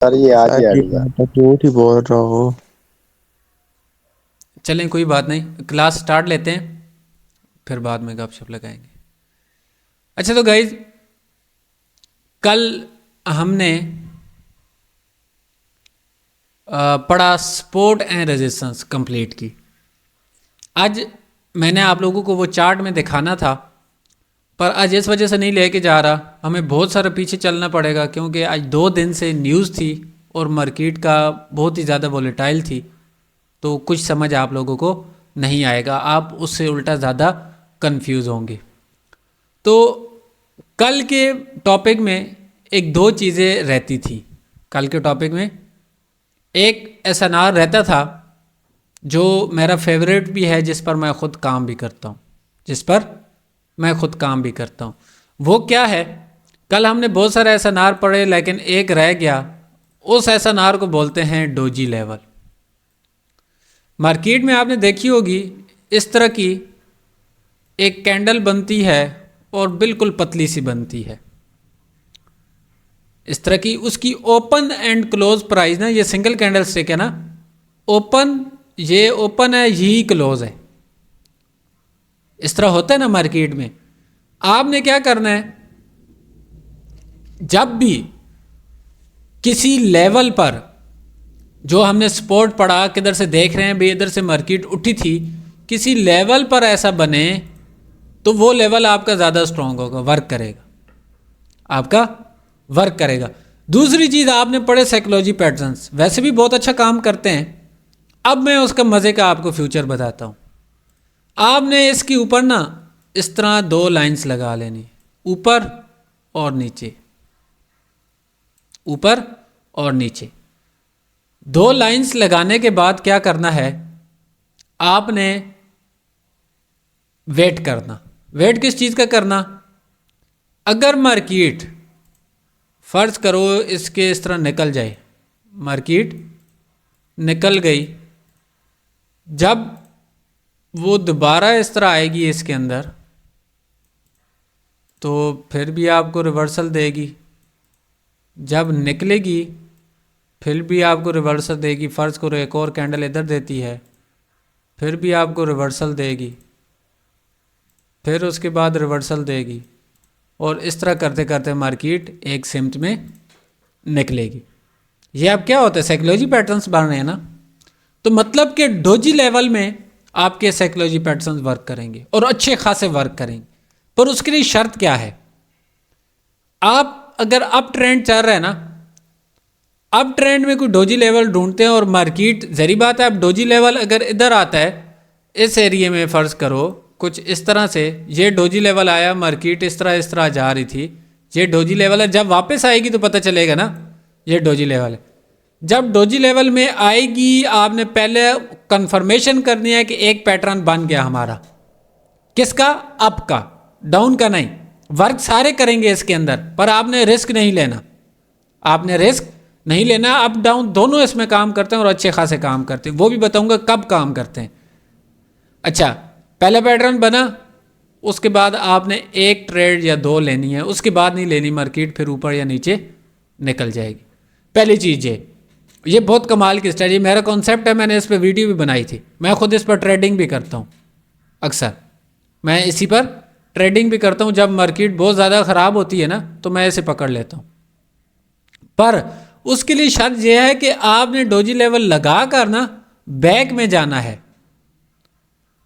Sir ये आज ही शायद ऐड ये हुआ है। मैं तो झूठ ही बोल रहा हो। चलें कोई बात नहीं, क्लास स्टार्ट लेते हैं, फिर बाद में गपशप लगाएंगे। अच्छा तो गाइज, कल हमने पढ़ा स्पोर्ट एंड रेजिस्टेंस कंप्लीट की। आज मैंने आप लोगों को वो चार्ट में दिखाना था, पर आज इस वजह से नहीं लेके जा रहा, हमें बहुत सारा पीछे चलना पड़ेगा क्योंकि आज 2 दिन से न्यूज़ थी और मार्केट का बहुत ही ज़्यादा वॉलेटाइल थी, तो कुछ समझ आप लोगों को नहीं आएगा, आप उससे उल्टा ज़्यादा कंफ्यूज होंगे। तो कल के टॉपिक में एक दो चीज़ें रहती थी। कल के टॉपिक में एक एसएनआर रहता था जो मेरा फेवरेट भी है, जिस पर मैं ख़ुद काम भी करता हूँ, जिस पर मैं ख़ुद काम भी करता हूँ। वो क्या है, कल हमने बहुत सारे एसएनआर पढ़े लेकिन एक रह गया। उस एसएनआर को बोलते हैं डोजी लेवल। मार्केट में आपने देखी होगी इस तरह की एक कैंडल बनती है और बिल्कुल पतली सी बनती है इस तरह की। उसकी ओपन एंड क्लोज प्राइस ना, ये सिंगल कैंडल स्टिक है ना, ओपन, ये ओपन है, यही क्लोज है। इस तरह होता है ना मार्केट में। आपने क्या करना है, जब भी किसी लेवल पर, जो हमने सपोर्ट पढ़ा, किधर से देख रहे हैं भाई, इधर से मार्केट उठी थी, किसी लेवल पर ऐसा बने तो वो लेवल आपका ज़्यादा स्ट्रांग होगा, वर्क करेगा, आपका वर्क करेगा। दूसरी चीज़ आपने पढ़े साइकोलॉजी पैटर्न्स, वैसे भी बहुत अच्छा काम करते हैं। अब मैं उसका मज़े का आपको फ्यूचर बताता हूँ। आपने इसके ऊपर ना इस तरह दो लाइंस लगा लेनी, ऊपर और नीचे, ऊपर और नीचे। दो लाइंस लगाने के बाद क्या करना है, आपने वेट करना। वेट किस चीज़ का करना, अगर मार्केट फर्ज करो इसके इस तरह निकल जाए, मार्केट निकल गई, जब वो दोबारा इस तरह आएगी इसके अंदर, तो फिर भी आपको रिवर्सल देगी। जब निकलेगी फिर भी आपको रिवर्सल देगी। फ़र्ज़ करो एक और कैंडल इधर देती है, फिर भी आपको रिवर्सल देगी, फिर उसके बाद रिवर्सल देगी, और इस तरह करते करते मार्केट एक सिमत में निकलेगी। ये अब क्या होता है, साइकोलॉजी पैटर्न्स बन रहे हैं ना। तो मतलब कि डोजी लेवल में आपके साइकोलॉजी पैटर्न्स वर्क करेंगे और अच्छे खासे वर्क करेंगे। पर उसके लिए शर्त क्या है, आप अगर अप ट्रेंड चल रहा है ना, अप ट्रेंड में कोई डोजी लेवल ढूंढते हैं और मार्केट, जरी बात है, अब डोजी लेवल अगर इधर आता है इस एरिया में, फ़र्ज़ करो कुछ इस तरह से, ये डोजी लेवल आया, मार्केट इस तरह जा रही थी, ये डोजी लेवल है, जब वापस आएगी तो पता चलेगा ना ये डोजी लेवल है। जब डोजी लेवल में आएगी, आपने पहले कंफर्मेशन करनी है कि एक पैटर्न बन गया हमारा, किसका, अप का, डाउन का नहीं। वर्क सारे करेंगे इसके अंदर, पर आपने रिस्क नहीं लेना, आपने रिस्क नहीं लेना। अप डाउन दोनों इसमें काम करते हैं और अच्छे खासे काम करते हैं, वो भी बताऊंगा कब काम करते हैं। अच्छा, पहला पैटर्न बना, उसके बाद आपने एक ट्रेड या दो लेनी है, उसके बाद नहीं लेनी, मार्केट फिर ऊपर या नीचे निकल जाएगी। पहली चीज़ ये बहुत कमाल की स्ट्रेटजी, मेरा कॉन्सेप्ट है, मैंने इस पर वीडियो भी बनाई थी, मैं खुद इस पर ट्रेडिंग भी करता हूँ। अक्सर मैं इसी पर ट्रेडिंग भी करता हूँ। जब मार्केट बहुत ज़्यादा ख़राब होती है ना, तो मैं इसे पकड़ लेता हूँ। पर उसके लिए शर्त यह है कि आपने डोजी लेवल लगा कर ना बैक में जाना है।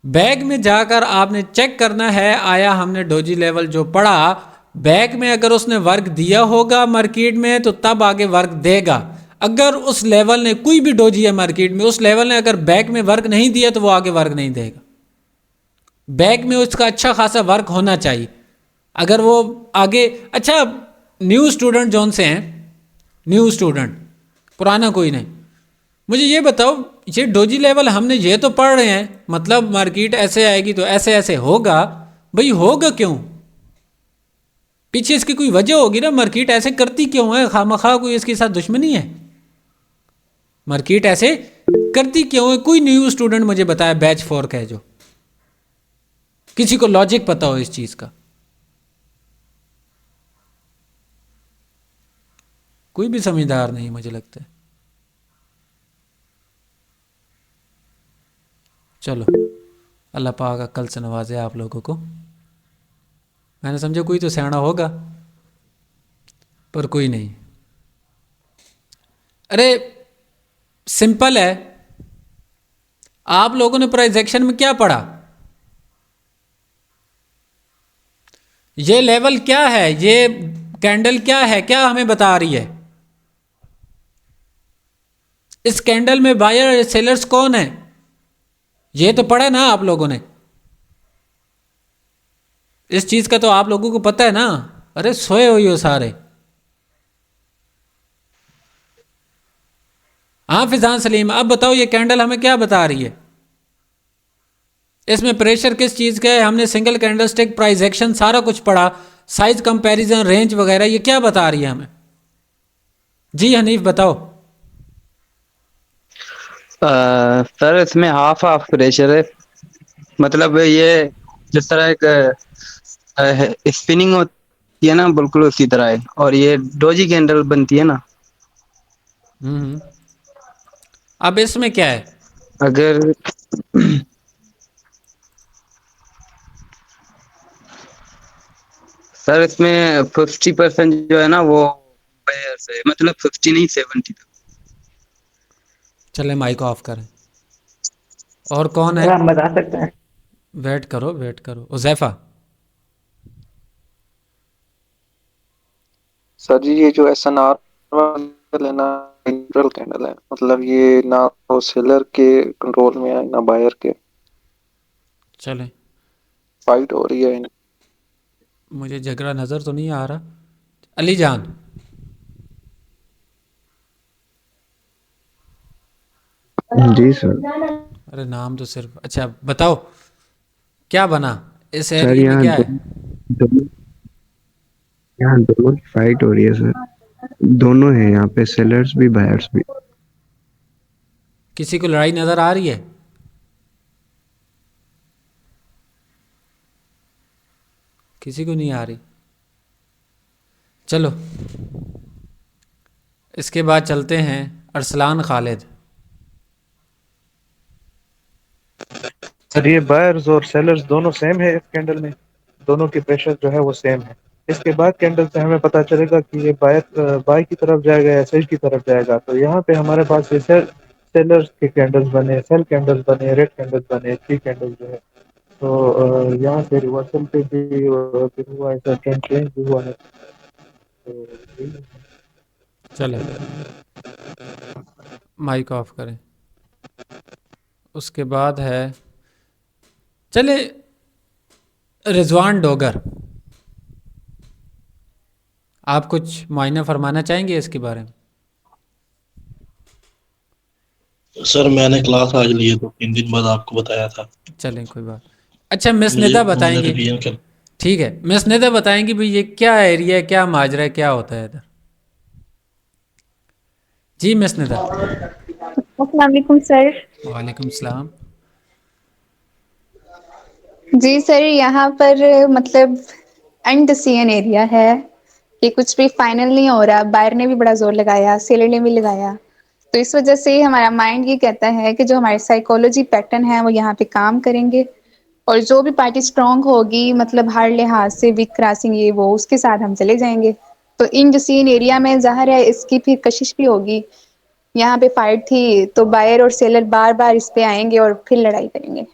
बैक में जाकर आपने चेक करना है, आया हमने डोजी लेवल जो पढ़ा बैक में, अगर उसने वर्क दिया होगा मार्केट में तो तब आगे वर्क देगा। अगर उस लेवल ने, कोई भी डोजी है मार्केट में, उस लेवल ने अगर बैक में वर्क नहीं दिया तो वो आगे वर्क नहीं देगा। बैक में उसका अच्छा खासा वर्क होना चाहिए, अगर वो आगे। अच्छा, न्यू स्टूडेंट जोन से हैं, न्यू स्टूडेंट, पुराना कोई नहीं, मुझे ये बताओ, ये डोजी लेवल हमने ये तो पढ़ रहे हैं, मतलब मार्केट ऐसे आएगी तो ऐसे ऐसे होगा, भाई होगा क्यों, पीछे इसकी कोई वजह होगी ना, मार्केट ऐसे करती क्यों है, खामखा कोई इसके साथ दुश्मनी है, मार्केट ऐसे करती क्यों है। कोई न्यू स्टूडेंट मुझे बताया, बैच 4 का है जो, किसी को लॉजिक पता हो इस चीज़ का। कोई भी समझदार नहीं मुझे लगता है। चलो, अल्लाह पाक अक्ल से नवाजे आप लोगों को। मैंने समझा कोई तो सियाना होगा, पर कोई नहीं। अरे सिंपल है, आप लोगों ने प्राइजेक्शन में क्या पढ़ा? ये लेवल क्या है, ये कैंडल क्या है, क्या हमें बता रही है? इस कैंडल में बायर और सेलर्स कौन है, ये तो पढ़ा ना आप लोगों ने। इस चीज का तो आप लोगों को पता है ना। अरे सोए हुई हो सारे। हाँ फिजान सलीम, अब बताओ ये कैंडल हमें क्या बता रही है? इसमें प्रेशर किस चीज का है? हमने single candle stick price action सारा कुछ पढ़ा, साइज कंपैरिजन, रेंज वगैरह, ये क्या बता रही है हमें? जी हनीफ बताओ। सर इसमें हाफ हाफ प्रेशर है। मतलब ये जिस तरह एक स्पिनिंग होती है ना, बिल्कुल उसी तरह है। और ये डोजी कैंडल बनती है ना। हम्म। अब इसमें क्या है? अगर सर इसमें 50% जो है ना वो बायर्स है, मतलब 50 नहीं 70 तक। चले माइक ऑफ करें। और कौन है? सर आप बता सकते हैं। वेट करो वेट करो, उजैफा। सर जी ये जो SNR कैंडल है ना, न्यूट्रल कैंडल है। मतलब ये ना तो सेलर के कंट्रोल में है ना बायर के। चले, फाइट हो रही है। मुझे झगड़ा नज़र तो नहीं आ रहा। अली जान, जी सर। अरे नाम तो सिर्फ, अच्छा बताओ क्या बना, इस सर एरिया में क्या है? दोनों यहाँ दोनों की फाइट हो रही है सर। दोनों हैं यहाँ पे, सेलर्स भी बायर्स भी। किसी को लड़ाई नज़र आ रही है? किसी को नहीं आ रही। चलो, इसके बाद चलते हैं अरसलान खालिद। सर ये बायर्स और सेलर्स दोनों सेम है इस कैंडल में। दोनों की प्रेशर जो है वो सेम है। इसके बाद कैंडल से हमें पता चलेगा कि ये बायर बाय की तरफ जाएगा या सेल की तरफ जाएगा। तो यहाँ पे हमारे पास ये सेलर्स के कैंडल्स बने, सेल कैंडल्स बने, रेड कैंडल्स बने, थ्री कैंडल्स जो है। तो यहाँ से रिवर्सल पे भी फिर हुआ, ऐसा ट्रेंड चेंज भी हुआ है। तो चले माइक ऑफ करें। उसके बाद है, चले, रिजवान डोगर, आप कुछ मायने फरमाना चाहेंगे इसके बारे में? सर मैंने क्लास आज ली है तो 3 दिन बाद आपको बताया था। चलें कोई बात। अच्छा मिस मुझे निदा मैंने बताएंगी। रिवीजन कर। ठीक है, मिस निदा बताएंगी भाई ये क्या एरिया है, क्या माजरा है, क्या होता है इधर? जी मिस निदा। अस्सलाम वालेकुम सर। वालेकुम सलाम। जी सर, यहाँ पर मतलब अनडिसीजन एरिया है कि कुछ भी फाइनल नहीं हो रहा। बायर ने भी बड़ा जोर लगाया, सेलर ने भी लगाया। तो इस वजह से हमारा माइंड ये कहता है कि जो हमारे साइकोलॉजी पैटर्न है वो यहाँ पे काम करेंगे, और जो भी पार्टी स्ट्रांग होगी, मतलब हर लिहाज से वीक क्रॉसिंग ये वो, उसके साथ हम चले जाएंगे। तो इनडिसीजन एरिया में ज़ाहिर है इसकी फिर कशिश भी होगी। यहाँ पे फाइट थी तो बायर और सेलर बार बार इस पे आएंगे और फिर लड़ाई करेंगे।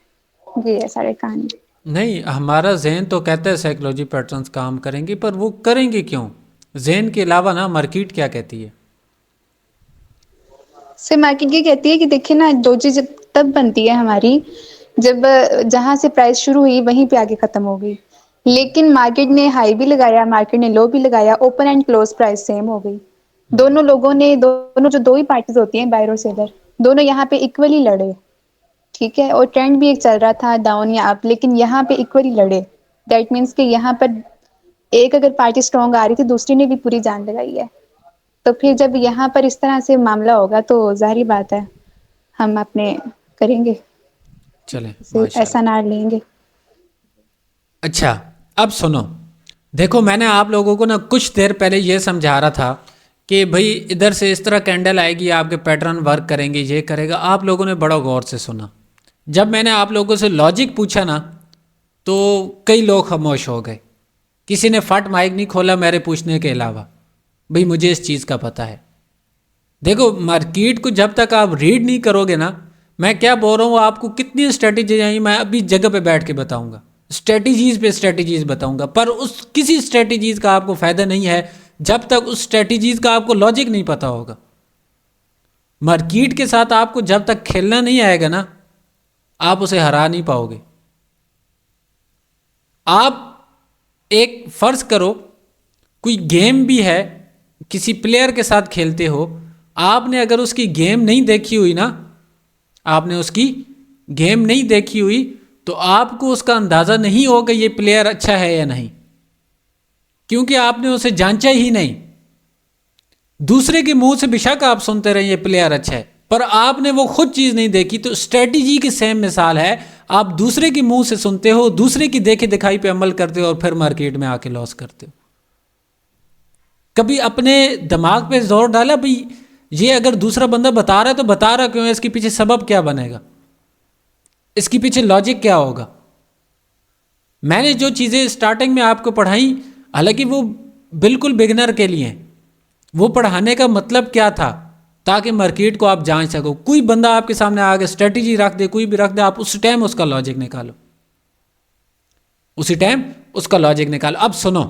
ये है सारी कहानी। नहीं, हमारा जहन तो कहता है साइकोलॉजी पैटर्न्स काम करेंगे, पर वो करेंगे क्यों? जहन के अलावा ना मार्केट क्या कहती है? से मार्केट ये कहती है कि देखिए ना, डोजी जब तब बनती है हमारी जब जहां से प्राइस शुरू हुई वहीं पे आके खत्म हो गई। लेकिन मार्केट ने हाई भी लगाया, मार्केट ने लो भी लगाया, open and close price same हो गई। दोनों लोगों ने, दोनों जो दो ही पार्टीज होती हैं बायर और सेलर, दोनों यहाँ पे इक्वली लड़े। ठीक है, और ट्रेंड भी एक चल रहा था डाउन या अप, लेकिन यहाँ पे इक्वली लड़े। दैट मीन्स कि यहाँ पर एक अगर पार्टी स्ट्रॉन्ग आ रही थी, दूसरी ने भी पूरी जान लगाई है। तो फिर जब यहाँ पर इस तरह से मामला होगा तो जाहिर बात है हम अपने करेंगे, चलें ऐसा माशाल्लाह। ना लेंगे। अच्छा, अब सुनो, देखो मैंने आप लोगों को ना कुछ देर पहले ये समझा रहा था कि भाई इधर से इस तरह कैंडल आएगी, आपके पैटर्न वर्क करेंगे, ये करेगा। आप लोगों ने बड़ा गौर से सुना। जब मैंने आप लोगों से लॉजिक पूछा ना, तो कई लोग खामोश हो गए। किसी ने फट माइक नहीं खोला मेरे पूछने के अलावा। भाई मुझे इस चीज़ का पता है। देखो, मार्केट को जब तक आप रीड नहीं करोगे ना, मैं क्या बोल रहा हूँ आपको, कितनी स्ट्रेटेजी आई मैं अभी जगह पे बैठ के बताऊंगा, स्ट्रेटेजीज पे स्ट्रेटेजीज बताऊंगा, पर उस किसी स्ट्रेटेजीज का आपको फायदा नहीं है जब तक उस स्ट्रेटेजीज का आपको लॉजिक नहीं पता होगा। मार्केट के साथ आपको जब तक खेलना नहीं आएगा ना, आप उसे हरा नहीं पाओगे। आप एक फर्ज करो, कोई गेम भी है, किसी प्लेयर के साथ खेलते हो, आपने अगर उसकी गेम नहीं देखी हुई ना, आपने उसकी गेम नहीं देखी हुई, तो आपको उसका अंदाज़ा नहीं होगा ये प्लेयर अच्छा है या नहीं, क्योंकि आपने उसे जांचा ही नहीं। दूसरे के मुंह से बेशक आप सुनते रहे ये प्लेयर अच्छा है, पर आपने वो खुद चीज़ नहीं देखी। तो स्ट्रेटजी की सेम मिसाल है, आप दूसरे के मुंह से सुनते हो, दूसरे की देखे दिखाई पे अमल करते हो और फिर मार्केट में आके लॉस करते हो। कभी अपने दिमाग पे जोर डाला, भाई ये अगर दूसरा बंदा बता रहा है तो बता रहा क्यों है, इसके पीछे सबब क्या बनेगा, इसके पीछे लॉजिक क्या होगा। मैंने जो चीज़ें स्टार्टिंग में आपको पढ़ाई, हालांकि वो बिल्कुल बिगिनर के लिए हैं, वो पढ़ाने का मतलब क्या था, ताकि मार्केट को आप जांच सको। कोई बंदा आपके सामने आगे स्ट्रेटजी रख दे, कोई भी रख दे, आप उस टाइम उसका लॉजिक निकालो, उसी टाइम उसका लॉजिक निकालो। अब सुनो,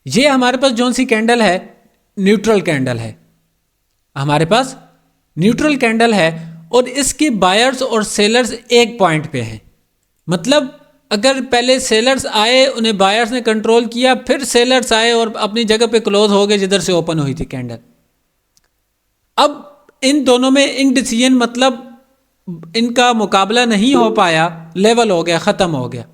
ये हमारे पास जौन सी कैंडल है, न्यूट्रल कैंडल है, हमारे पास न्यूट्रल कैंडल है, और इसके बायर्स और सेलर्स एक पॉइंट पे हैं। मतलब अगर पहले सेलर्स आए, उन्हें बायर्स ने कंट्रोल किया, फिर सेलर्स आए और अपनी जगह पे क्लोज हो गए जिधर से ओपन हुई थी कैंडल। अब इन दोनों में इनडिसीजन, मतलब इनका मुकाबला नहीं हो पाया, लेवल हो गया, ख़त्म हो गया।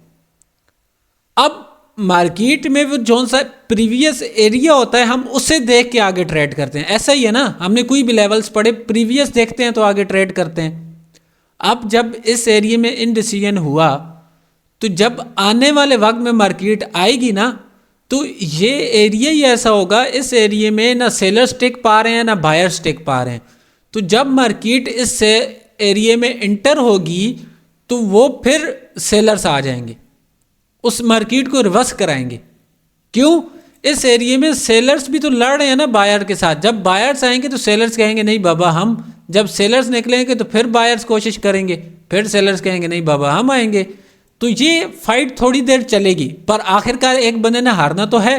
अब मार्केट में वो जौन सा प्रीवियस एरिया होता है, हम उसे देख के आगे ट्रेड करते हैं। ऐसा ही है ना, हमने कोई भी लेवल्स पढ़े, प्रीवियस देखते हैं तो आगे ट्रेड करते हैं। अब जब इस एरिया में इनडिसीजन हुआ, तो जब आने वाले वक्त में मार्केट आएगी ना, तो ये एरिया ही ऐसा होगा, इस एरिया में ना सेलर्स टिक पा रहे हैं ना बायर्स टिक पा रहे हैं। तो जब मार्केट इस एरिया में इंटर होगी, तो वो फिर सेलर्स आ जाएंगे, उस मार्केट को रिवर्स कराएंगे। क्यों? इस एरिया में सेलर्स भी तो लड़ रहे हैं ना बायर के साथ। जब बायर्स आएंगे तो सेलर्स कहेंगे नहीं बाबा हम, जब सेलर्स निकलेंगे तो फिर बायर्स कोशिश करेंगे, फिर सेलर्स कहेंगे नहीं बाबा हम आएंगे। तो ये फाइट थोड़ी देर चलेगी, पर आखिरकार एक बंदे ने हारना तो है।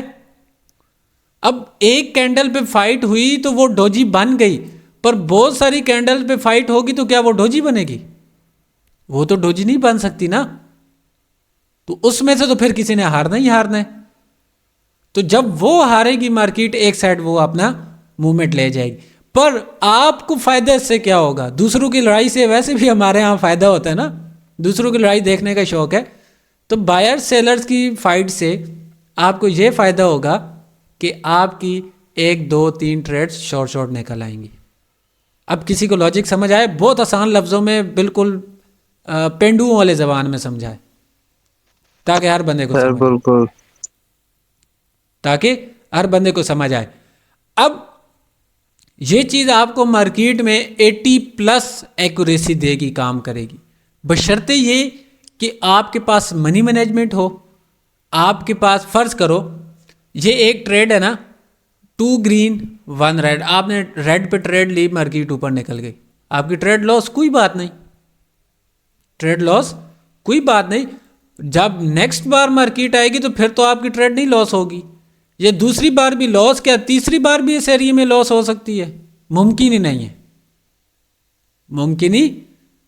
अब एक कैंडल पे फाइट हुई तो वो डोजी बन गई, पर बहुत सारी कैंडल पे फाइट होगी तो क्या वो डोजी बनेगी? वो तो डोजी नहीं बन सकती ना। तो उसमें से तो फिर किसी ने हारना ही हारना है। तो जब वो हारेगी मार्केट, एक साइड वो अपना मूवमेंट ले जाएगी। पर आपको फायदा इससे क्या होगा? दूसरों की लड़ाई से वैसे भी हमारे यहाँ फायदा होता है ना, दूसरों की लड़ाई देखने का शौक है। तो बायर सेलर्स की फाइट से आपको ये फायदा होगा कि आपकी 1 2 3 ट्रेड्स शॉर्ट निकल आएंगी। अब किसी को लॉजिक समझ आए? बहुत आसान लफ्ज़ों में, बिल्कुल पेंडुओं वाले ज़बान में समझाए, ताकि हर बंदे को समझ, बिल्कुल, ताकि हर बंदे को समझ आए। अब ये चीज़ आपको मार्केट में 80+ एक्यूरेसी देगी, काम करेगी, बशर्ते ये कि आपके पास मनी मैनेजमेंट हो। आपके पास फ़र्ज़ करो ये एक ट्रेड है ना, 2 ग्रीन 1 रेड, आपने रेड पे ट्रेड ली, मार्केट ऊपर निकल गई, आपकी ट्रेड लॉस कोई बात नहीं, ट्रेड लॉस कोई बात नहीं। जब नेक्स्ट बार मार्केट आएगी तो फिर तो आपकी ट्रेड नहीं लॉस होगी। ये दूसरी बार भी लॉस, क्या तीसरी बार भी इस एरिया में लॉस हो सकती है? मुमकिन ही नहीं है, मुमकिन ही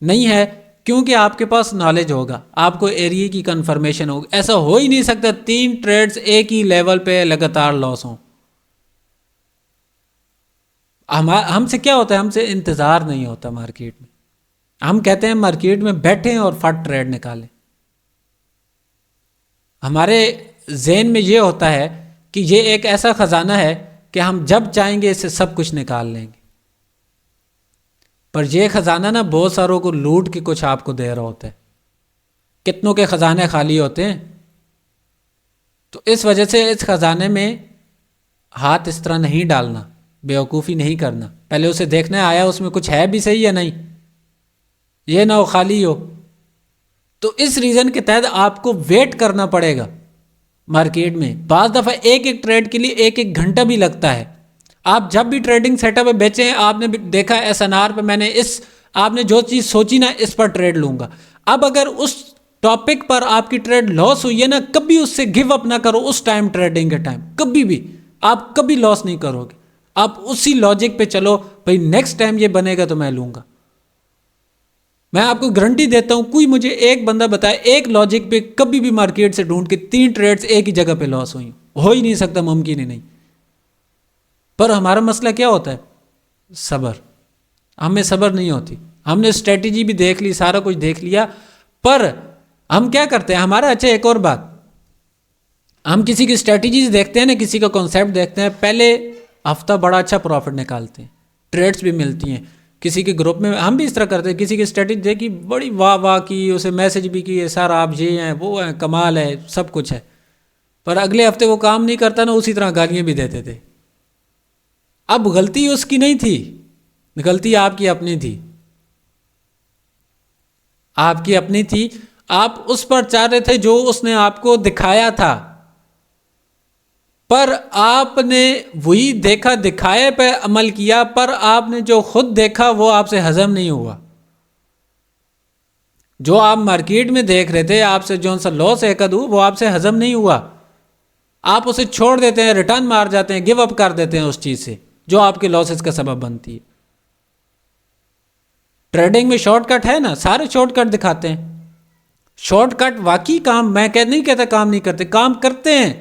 नहीं है, क्योंकि आपके पास नॉलेज होगा, आपको एरिया की कंफर्मेशन होगी। ऐसा हो ही नहीं सकता 3 ट्रेड्स एक ही लेवल पे लगातार लॉस हों। हमसे क्या होता है, हमसे इंतज़ार नहीं होता मार्केट में। हम कहते हैं मार्केट में बैठें और फट ट्रेड निकालें। हमारे जहन में ये होता है कि ये एक ऐसा ख़जाना है कि हम जब चाहेंगे इससे सब कुछ निकाल लेंगे, पर यह ख़जाना ना बहुत सारों को लूट के कुछ आपको दे रहा होता है। कितनों के ख़जाने खाली होते हैं। तो इस वजह से इस ख़जाने में हाथ इस तरह नहीं डालना, बेवकूफ़ी नहीं करना, पहले उसे देखना है आया उसमें कुछ है भी सही या नहीं, ये ना हो खाली हो। तो इस रीज़न के तहत आपको वेट करना पड़ेगा मार्केट में। बाज़ दफ़ा एक एक ट्रेड के लिए एक एक घंटा भी लगता है। आप जब भी ट्रेडिंग सेटअप में बेचें, आपने देखा SNR पे मैंने आपने जो चीज़ सोची ना इस पर ट्रेड लूँगा, अब अगर उस टॉपिक पर आपकी ट्रेड लॉस हुई है ना, कभी उससे गिव अप ना करो। उस टाइम ट्रेडिंग के टाइम कभी भी आप कभी लॉस नहीं करोगे। आप उसी लॉजिक पे चलो, भाई नेक्स्ट टाइम ये बनेगा तो मैं लूँगा। मैं आपको गारंटी देता हूं, कोई मुझे एक बंदा बताए एक लॉजिक पे कभी भी मार्केट से ढूंढ के 3 ट्रेड्स एक ही जगह पे लॉस हुई, हो ही नहीं सकता, मुमकिन ही नहीं। पर हमारा मसला क्या होता है? सब्र। हमें सब्र नहीं होती। हमने स्ट्रेटजी भी देख ली, सारा कुछ देख लिया, पर हम क्या करते हैं हमारा, अच्छा एक और बात, हम किसी की स्ट्रेटजीज देखते हैं ना, किसी का कॉन्सेप्ट देखते हैं, पहले हफ्ता बड़ा अच्छा प्रॉफिट निकालते हैं, ट्रेड्स भी मिलती हैं। किसी के ग्रुप में हम भी इस तरह करते हैं, किसी की स्ट्रेटजी देखी, बड़ी वाह वाह की, उसे मैसेज भी किए, सर आप ये हैं वो हैं, कमाल है, सब कुछ है, पर अगले हफ्ते वो काम नहीं करता ना, उसी तरह गालियाँ भी देते थे। अब गलती उसकी नहीं थी, गलती आपकी अपनी थी, आपकी अपनी थी। आप उस पर चाह रहे थे जो उसने आपको दिखाया था, पर आपने वही देखा, दिखाए पे अमल किया, पर आपने जो खुद देखा वो आपसे हजम नहीं हुआ। जो आप मार्केट में देख रहे थे, आपसे जो सा लॉस एकद हुआ वो आपसे हजम नहीं हुआ। आप उसे छोड़ देते हैं, रिटर्न मार जाते हैं, गिव अप कर देते हैं उस चीज से जो आपके लॉसेस का सबब बनती है। ट्रेडिंग में शॉर्टकट है ना, सारे शॉर्टकट दिखाते हैं। शॉर्टकट वाकई काम, मैं नहीं कहता काम नहीं करते, काम करते हैं,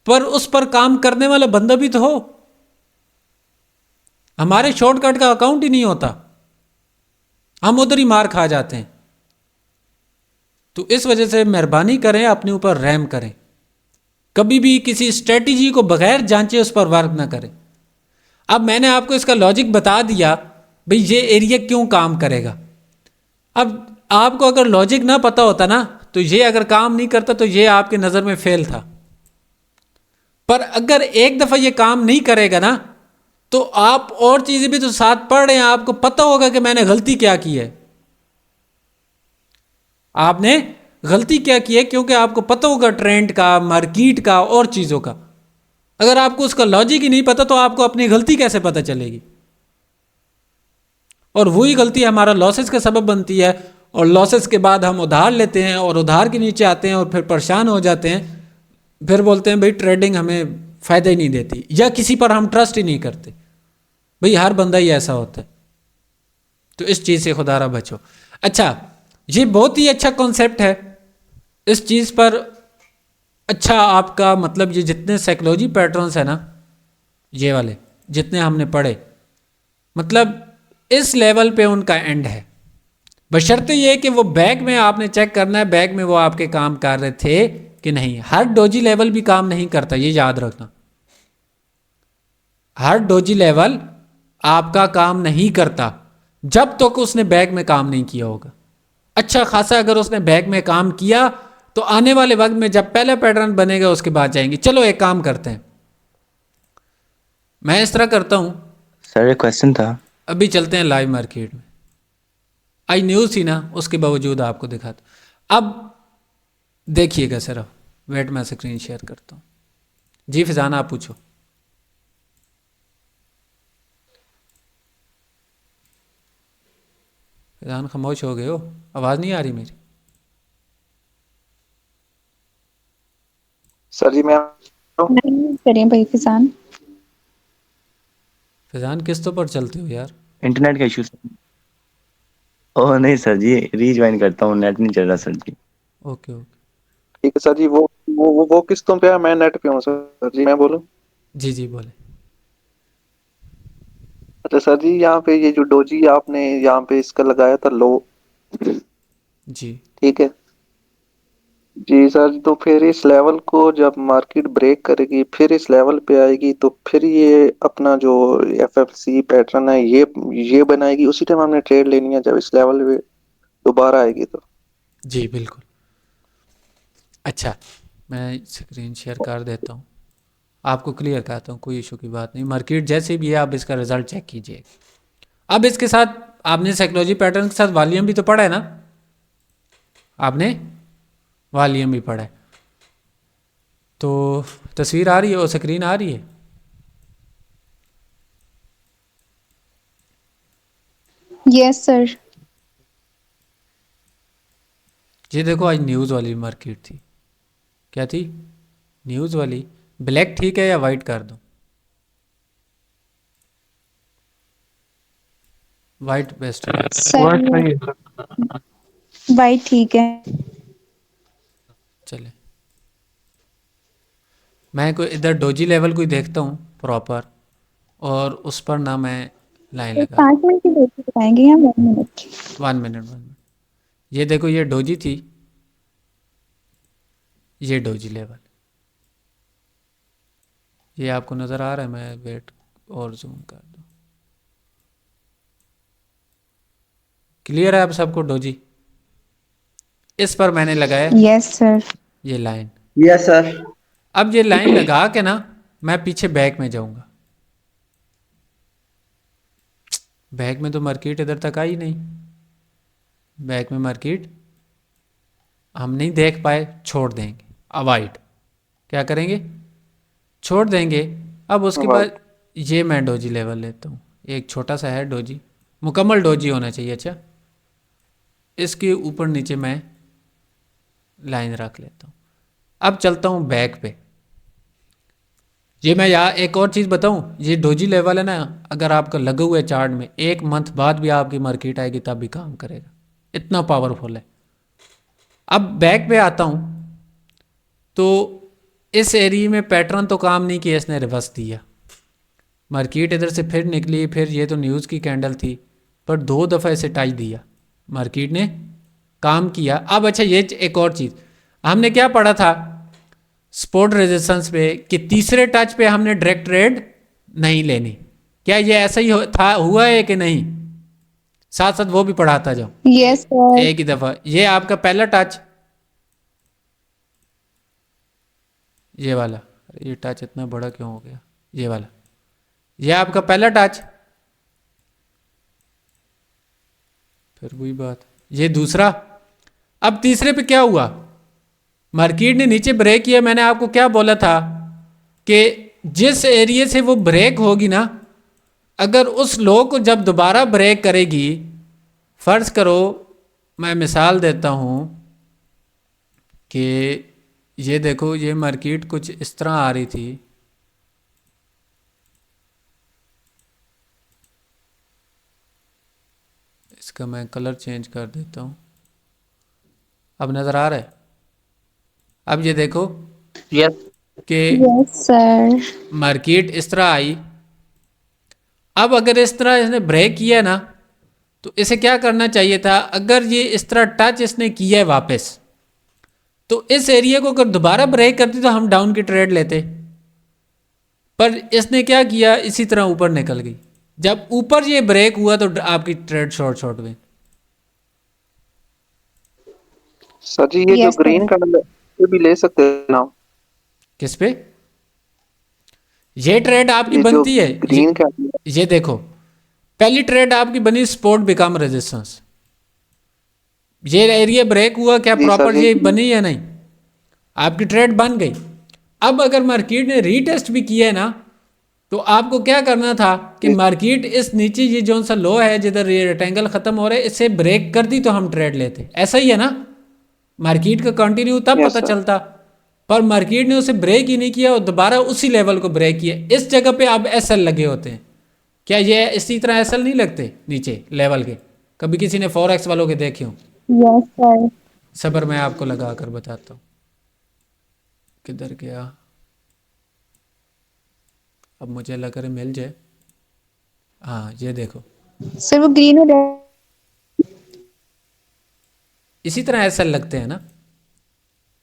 पर उस पर काम करने वाला बंदा भी तो हो। हमारे शॉर्टकट का अकाउंट ही नहीं होता, हम उधर ही मार खा जाते हैं। तो इस वजह से मेहरबानी करें, अपने ऊपर रहम करें, कभी भी किसी स्ट्रेटजी को बगैर जांचे उस पर वर्क ना करें। अब मैंने आपको इसका लॉजिक बता दिया, भाई ये एरिया क्यों काम करेगा। अब आपको अगर लॉजिक ना पता होता ना, तो ये अगर काम नहीं करता तो ये आपके नज़र में फेल था। पर अगर एक दफ़ा ये काम नहीं करेगा ना, तो आप और चीज़ें भी तो साथ पढ़ रहे हैं, आपको पता होगा कि मैंने गलती क्या की है। आपने गलती क्या की है, क्योंकि आपको पता होगा ट्रेंड का, मार्केट का और चीज़ों का। अगर आपको उसका लॉजिक ही नहीं पता तो आपको अपनी गलती कैसे पता चलेगी। और वही गलती हमारा लॉसेस का सबब बनती है, और लॉसेस के बाद हम उधार लेते हैं और उधार के नीचे आते हैं और फिर परेशान हो जाते हैं। फिर बोलते हैं भाई ट्रेडिंग हमें फ़ायदा ही नहीं देती, या किसी पर हम ट्रस्ट ही नहीं करते। भाई हर बंदा ही ऐसा होता है, तो इस चीज़ से खुदारा बचो। अच्छा, ये बहुत ही अच्छा कॉन्सेप्ट है, इस चीज़ पर अच्छा आपका मतलब ये जितने साइकोलॉजी पैटर्न्स है ना, ये वाले जितने हमने पढ़े, मतलब इस लेवल पे उनका एंड है। बशर्ते ये कि वो बैग में आपने चेक करना है, बैग में वो आपके काम कर रहे थे कि नहीं। हर डोजी लेवल भी काम नहीं करता, ये याद रखना। हर डोजी लेवल आपका काम नहीं करता जब तक उसने बैग में काम नहीं किया होगा। अच्छा खासा अगर उसने बैग में काम किया तो आने वाले वक्त में जब पहला पैटर्न बनेगा उसके बाद जाएंगे। चलो एक काम करते हैं, मैं इस तरह करता हूं सर, एक क्वेश्चन था। अभी चलते हैं लाइव मार्केट में। आई न्यूज़ थी ना, उसके बावजूद आपको दिखाता। अब देखिएगा सर, वेट मैं स्क्रीन शेयर करता हूँ। जी फिजाना आप पूछो। फिजान खामोश हो गए हो, आवाज़ नहीं आ रही मेरी। सर जी मैं नहीं करिए भाई फिजान। फिजान किस्तों पर चलते हो यार? इंटरनेट का इशू। ओह नहीं सर जी, रीज्वाइन करता हूँ, नेट नहीं चल रहा सर जी। ओके ओके, ठीक है सर जी। वो किस्तों पे है, मैं नेट पे हूँ सर जी, मैं बोलूँ? जी जी बोले। अच्छा सर जी, यहाँ पे ये जो डोजी आपने यहाँ पे इसका लगाया था लो, जी ठीक है जी सर, तो फिर इस लेवल को जब मार्केट ब्रेक करेगी फिर इस लेवल पे आएगी, तो फिर ये अपना जो FFC पैटर्न है ये बनाएगी, उसी टाइम हमने ट्रेड लेनी है जब इस लेवल पे दोबारा आएगी तो। जी बिल्कुल। अच्छा मैं स्क्रीन शेयर कर देता हूँ, आपको क्लियर कहता हूँ, कोई इशू की बात नहीं। मार्केट जैसे भी है आप इसका रिजल्ट चेक कीजिए। अब इसके साथ आपने साइकोलॉजी पैटर्न के साथ वॉल्यूम भी तो पढ़ा है ना, आपने वॉल्यूम भी पढ़ा है। तो तस्वीर आ रही है और स्क्रीन आ रही है? Yes sir. ये देखो आज न्यूज़ वाली मार्केट थी, क्या थी? न्यूज़ वाली। ब्लैक ठीक है या वाइट कर दूं? वाइट बेस्ट है। वाइट सर नहीं है सर। वाइट ठीक है। चले, मैं कोई इधर डोजी लेवल कोई देखता हूँ प्रॉपर, और उस पर ना मैं लाइन एक लगा। 5 मिनट की देख के बताएंगे या 1 मिनट? 1 मिनट। ये देखो ये डोजी थी, ये डोजी लेवल, ये आपको नज़र आ रहा है? मैं वेट और जूम कर दूँ, क्लियर है आप सबको? डोजी, इस पर मैंने लगाया यस सर। ये लाइन। Yes sir. अब ये लाइन लगा के ना मैं पीछे बैक में जाऊंगा। बैक में तो मार्केट इधर तक आई नहीं, बैक में मार्केट हम नहीं देख पाए, छोड़ देंगे, अवॉइड, क्या करेंगे? छोड़ देंगे। अब उसके वाह, बाद ये मैं डोजी लेवल लेता हूँ, एक छोटा सा है डोजी, मुकम्मल डोजी होना चाहिए। अच्छा, इसके ऊपर नीचे मैं लाइन रख लेता हूँ। अब चलता हूँ बैक पे। ये मैं यहाँ एक और चीज़ बताऊँ, ये डोजी लेवल है ना, अगर आपका लगा हुआ है चार्ट में, 1 मंथ बाद भी आपकी मार्केट आएगी तब भी काम करेगा, इतना पावरफुल है। अब बैक पे आता हूँ तो इस एरिया में पैटर्न तो काम नहीं किया, इसने रिवर्स दिया। मार्केट इधर से फिर निकली, फिर ये तो न्यूज़ की कैंडल थी, पर 2 दफ़ा इसे टच दिया, मार्केट ने काम किया। अब अच्छा, ये एक और चीज़ हमने क्या पढ़ा था सपोर्ट रेजिस्टेंस पे, कि तीसरे टच पे हमने डायरेक्ट ट्रेड नहीं लेनी। क्या ये ऐसा ही था, हुआ है कि नहीं? साथ साथ वो भी पढ़ाता जाओ यस सर। एक ही दफ़ा। ये आपका पहला टच, ये वाला, अरे ये टच इतना बड़ा क्यों हो गया, ये वाला, ये आपका पहला टच, फिर वही बात, ये दूसरा। अब तीसरे पे क्या हुआ, मार्केट ने नीचे ब्रेक किया। मैंने आपको क्या बोला था कि जिस एरिया से वो ब्रेक होगी ना, अगर उस लो को जब दोबारा ब्रेक करेगी, फर्ज करो मैं मिसाल देता हूँ कि ये देखो ये मार्केट कुछ इस तरह आ रही थी, इसका मैं कलर चेंज कर देता हूँ, अब नज़र आ रहा है? अब ये देखो यस। कि यस सर। मार्केट इस तरह आई। अब अगर इस तरह इसने ब्रेक किया ना, तो इसे क्या करना चाहिए था, अगर ये इस तरह टच इसने किया है वापस, तो इस एरिया को अगर दोबारा ब्रेक करती तो हम डाउन की ट्रेड लेते, पर इसने क्या किया, इसी तरह ऊपर निकल गई। जब ऊपर ये ब्रेक हुआ तो आपकी ट्रेड शॉर्ट गई। सर जी ये जो यस सर। ग्रीन कैंडल है ये भी ले सकते हैं ना? किस पे? ये ट्रेड आपकी ये जो बनती है, ग्रीन कैंडल है, ये देखो पहली ट्रेड आपकी बनी सपोर्ट बिकम रेजिस्टेंस, ये एरिया ब्रेक हुआ, क्या जी सर प्रॉपर जी। ये बनी या नहीं? आपकी ट्रेड बन गई। अब अगर मार्केट ने रीटेस्ट भी किया है ना, तो आपको क्या करना था कि मार्केट इस नीचे ये जो सा लो है जिधर ये रेक्टेंगल खत्म हो रहा है, इससे ब्रेक कर दी तो हम ट्रेड लेते। ऐसा ही है ना, मार्केट का कंटिन्यू तब यस पता सर। चलता, पर मार्केट ने उसे ब्रेक ही नहीं किया और दोबारा उसी लेवल को ब्रेक किया। इस जगह पे अब एसएल लगे होते हैं। क्या ये इसी तरह एसएल नहीं लगते नीचे लेवल के? कभी किसी ने फॉरेक्स वालों के देखे हो? Yes sir. सबर मैं आपको लगा कर बताता हूँ। किधर गया, अब मुझे लग रहा है मिल जाए। हाँ ये देखो, सर वो ग्रीन और रेड। इसी तरह एसएल लगते हैं ना,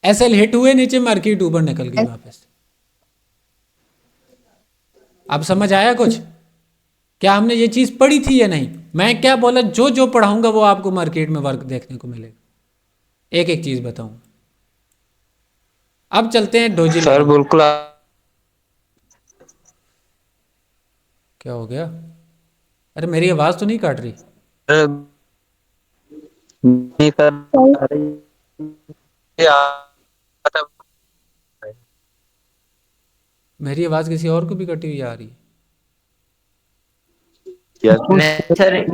एसएल हिट हुए नीचे, मार्केट ऊपर निकल गई वापस। अब समझ आया कुछ? क्या हमने ये चीज़ पढ़ी थी या नहीं? मैं क्या बोला, जो जो पढ़ाऊंगा वो आपको मार्केट में वर्क देखने को मिलेगा, एक एक चीज़ बताऊंगा। अब चलते हैं डोजी सर लेवल। बिल्कुल क्या हो गया? अरे मेरी आवाज़ तो नहीं काट रही? नहीं सर, आ रही है, मतलब मेरी आवाज़ किसी और को भी कटी हुई आ रही है? नहीं सर,